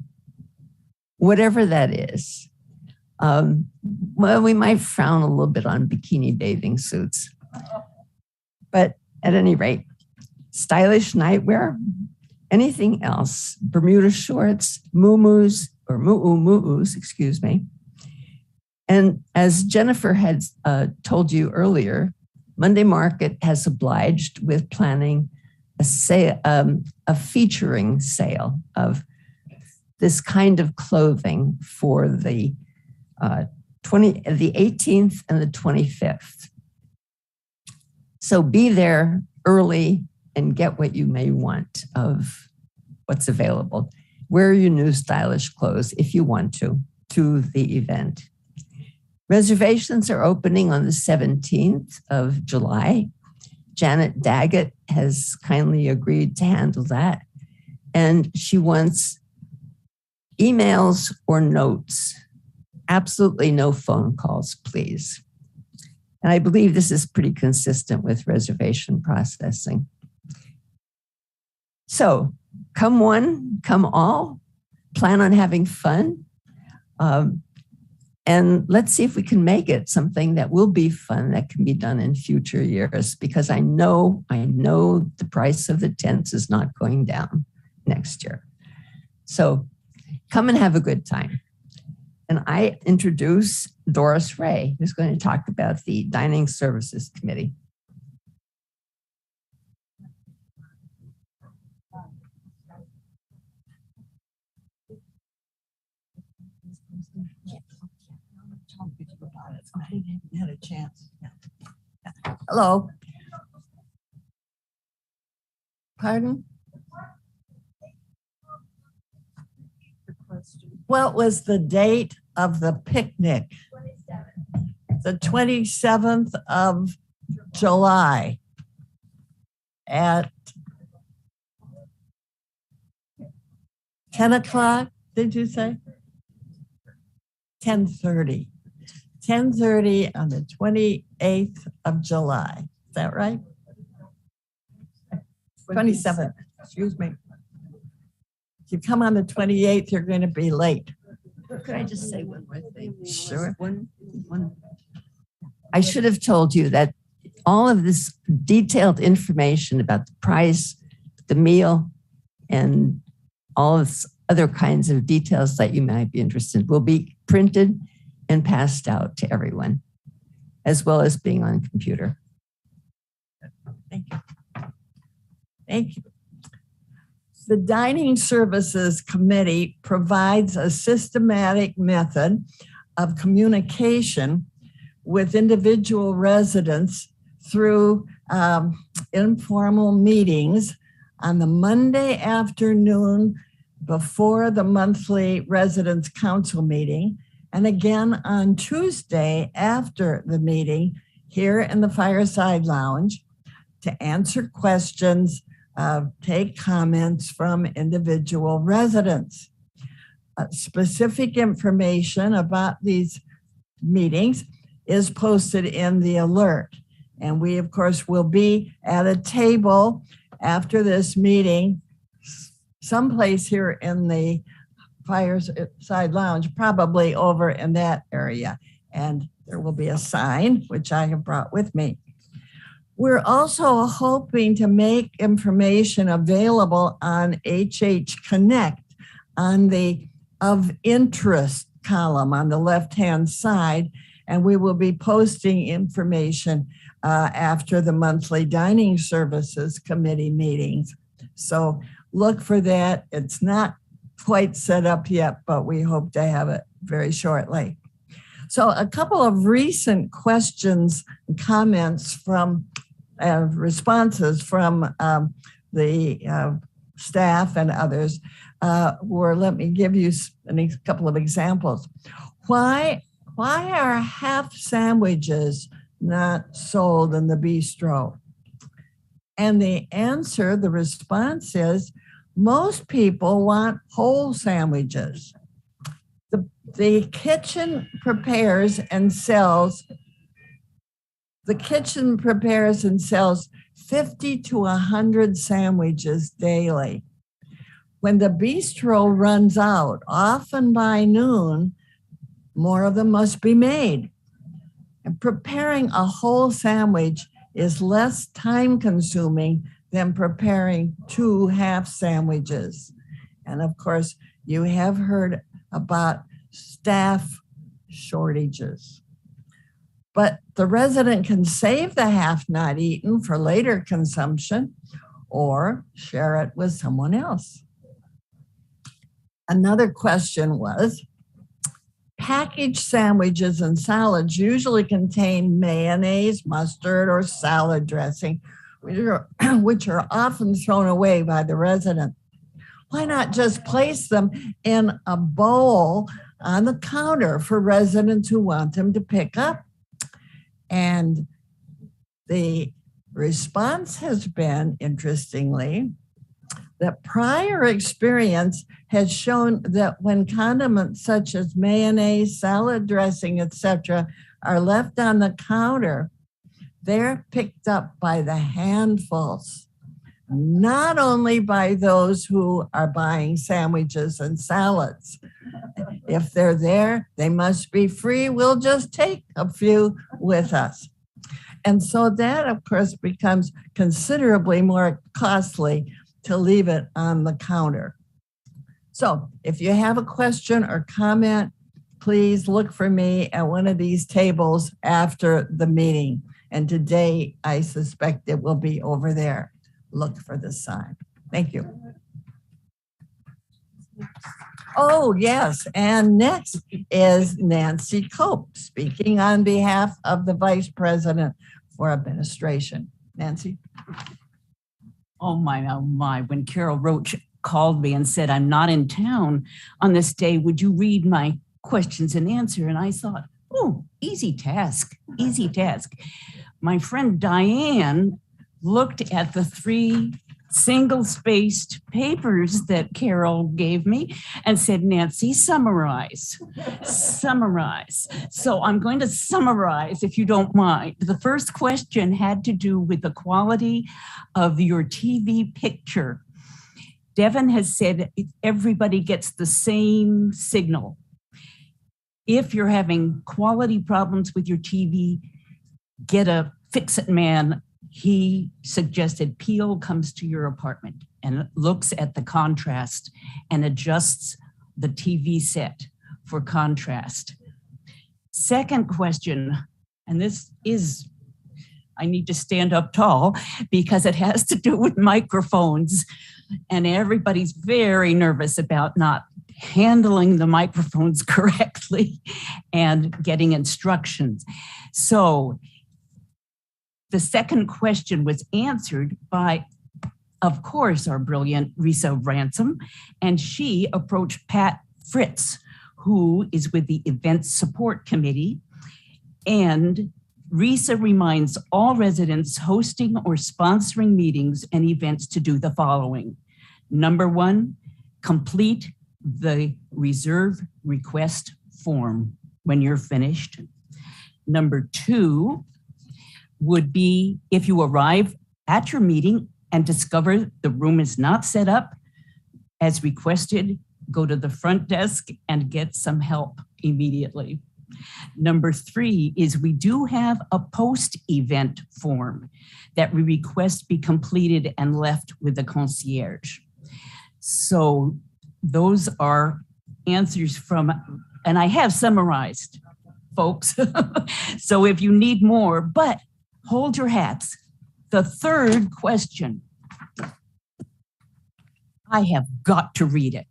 whatever that is. Well, we might frown a little bit on bikini bathing suits, but at any rate, stylish nightwear, anything else, Bermuda shorts, muumuus, or muumuus, excuse me. And as Jennifer had told you earlier, Monday Market has obliged with planning a featuring sale of this kind of clothing for the 18th and the 25th. So be there early and get what you may want of what's available. Wear your new stylish clothes if you want to the event. Reservations are opening on the 17th of July. Janet Daggett has kindly agreed to handle that. And she wants emails or notes. Absolutely no phone calls, please. And I believe this is pretty consistent with reservation processing. So come one, come all, plan on having fun. And let's see if we can make it something that will be fun, that can be done in future years, because I know the price of the tents is not going down next year. So come and have a good time. And I introduce Doris Ray, who's going to talk about the Dining Services Committee. Had a chance. Hello. Pardon? What was the date of the picnic? The 27th of July at 10 o'clock, did you say? 10:30. 10:30 on the 28th of July. Is that right? 27th, excuse me. If you come on the 28th, you're going to be late. Could I just say one more thing? Sure. I should have told you that all of this detailed information about the price, the meal, and all of this other kinds of details that you might be interested in will be printed and passed out to everyone, as well as being on computer. Thank you. Thank you. The Dining Services Committee provides a systematic method of communication with individual residents through informal meetings on the Monday afternoon before the monthly Residents Council meeting, and again on Tuesday after the meeting here in the Fireside Lounge to answer questions, take comments from individual residents. Specific information about these meetings is posted in the alert. And we, of course, will be at a table after this meeting, someplace here in the Fireside Lounge, probably over in that area. And there will be a sign, which I have brought with me. We're also hoping to make information available on HH Connect on the of interest column on the left-hand side. And we will be posting information after the monthly Dining Services Committee meetings. So look for that. It's not quite set up yet, but we hope to have it very shortly. So a couple of recent questions and comments from responses from the staff and others were, let me give you a couple of examples. Why are half sandwiches not sold in the bistro? And the answer, the response is, most people want whole sandwiches. The kitchen prepares and sells 50 to 100 sandwiches daily. When the bistro runs out, often by noon, more of them must be made. And preparing a whole sandwich is less time consuming than preparing 2 half sandwiches. And of course, you have heard about staff shortages. But the resident can save the half not eaten for later consumption or share it with someone else. Another question was, packaged sandwiches and salads usually contain mayonnaise, mustard, or salad dressing, which are often thrown away by the resident. Why not just place them in a bowl on the counter for residents who want them to pick up? And the response has been, interestingly, that prior experience has shown that when condiments such as mayonnaise, salad dressing, etc., are left on the counter, they're picked up by the handfuls, not only by those who are buying sandwiches and salads. If they're there, they must be free. We'll just take a few with us. And so that, of course, becomes considerably more costly to leave it on the counter. So if you have a question or comment, please look for me at one of these tables after the meeting. And today, I suspect it will be over there. Look for the sign. Thank you. Oh, yes. And next is Nancy Cope, speaking on behalf of the Vice President for Administration. Nancy. Oh my. When Carol Roach called me and said, I'm not in town on this day, would you read my questions and answer? And I thought, oh, easy task. My friend Diane looked at the 3 single-spaced papers that Carol gave me and said, Nancy, summarize. So I'm going to summarize, if you don't mind. The first question had to do with the quality of your TV picture. Devin has said everybody gets the same signal. If you're having quality problems with your TV, get a fix-it man. He suggested Peel comes to your apartment and looks at the contrast and adjusts the TV set for contrast. Second question, and this is, I need to stand up tall because it has to do with microphones, and everybody's very nervous about not handling the microphones correctly and getting instructions. So the second question was answered by, of course, our brilliant Risa Ransom, and she approached Pat Fritz, who is with the Events Support Committee. And Risa reminds all residents hosting or sponsoring meetings and events to do the following. Number 1, complete the reserve request form when you're finished. Number 2, would be if you arrive at your meeting and discover the room is not set up as requested, go to the front desk and get some help immediately. Number 3 is we do have a post-event form that we request be completed and left with the concierge. So those are answers from, and I have summarized, folks. So if you need more, but hold your hats. The third question, I have got to read it.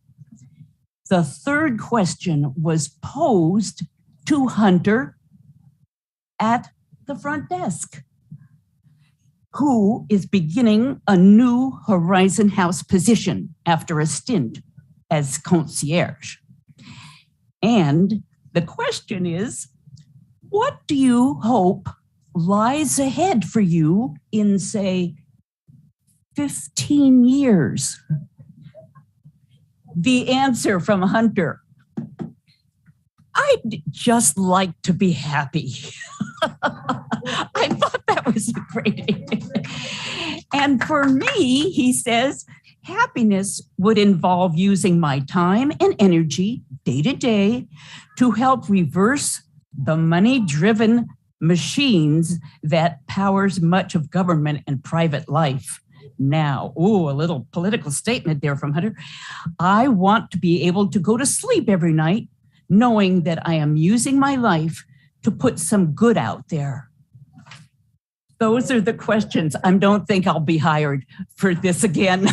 The third question was posed to Hunter at the front desk, who is beginning a new Horizon House position after a stint as concierge. And the question is, what do you hope lies ahead for you in, say, 15 years? The answer from Hunter, I'd just like to be happy. I thought that was a great idea. And for me, he says, happiness would involve using my time and energy day to day to help reverse the money-driven machines that powers much of government and private life now. Oh, a little political statement there from Hunter. I want to be able to go to sleep every night knowing that I am using my life to put some good out there. Those are the questions. I don't think I'll be hired for this again.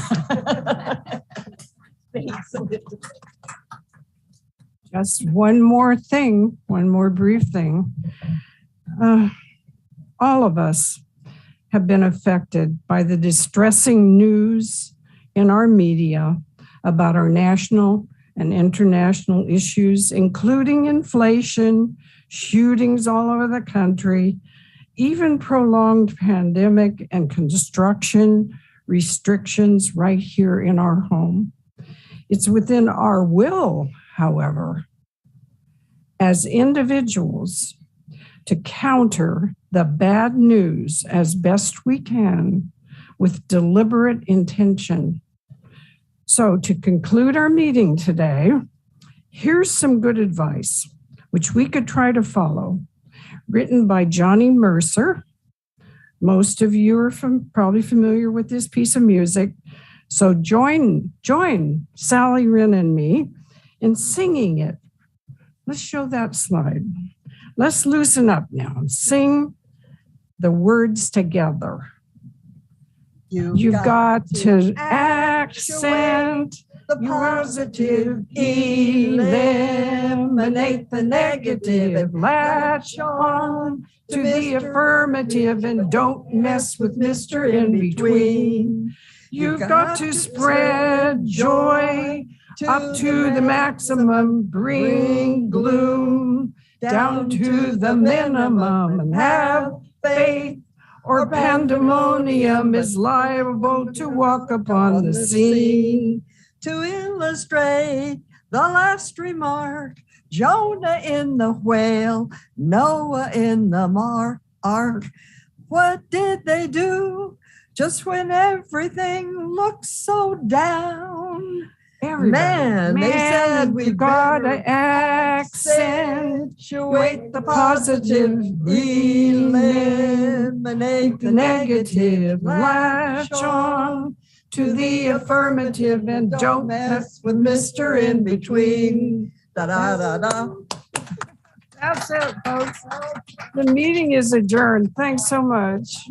Thanks. Just one more thing, one more brief thing. All of us have been affected by the distressing news in our media about our national and international issues, including inflation, shootings all over the country, even prolonged pandemic and construction restrictions right here in our home. It's within our will, however, as individuals, to counter the bad news as best we can with deliberate intention. So to conclude our meeting today, here's some good advice, which we could try to follow, written by Johnny Mercer. Most of you are probably familiar with this piece of music. So join Sally Wren and me in singing it. Let's show that slide. Let's loosen up now and sing the words together. You've got to accent the positive, eliminate the negative, latch on to the affirmative, and don't mess with Mr. In Between. You've got to spread joy up to the maximum, bring gloom down to the minimum, and have faith, or pandemonium is liable to walk upon the scene. To illustrate the last remark, Jonah in the whale, Noah in the ark. What did they do just when everything looked so down? Man, they said we've got to accentuate the positive, eliminate the negative, latch on to the affirmative, and don't mess with Mr. In Between. Da da da da. That's it, folks. The meeting is adjourned. Thanks so much.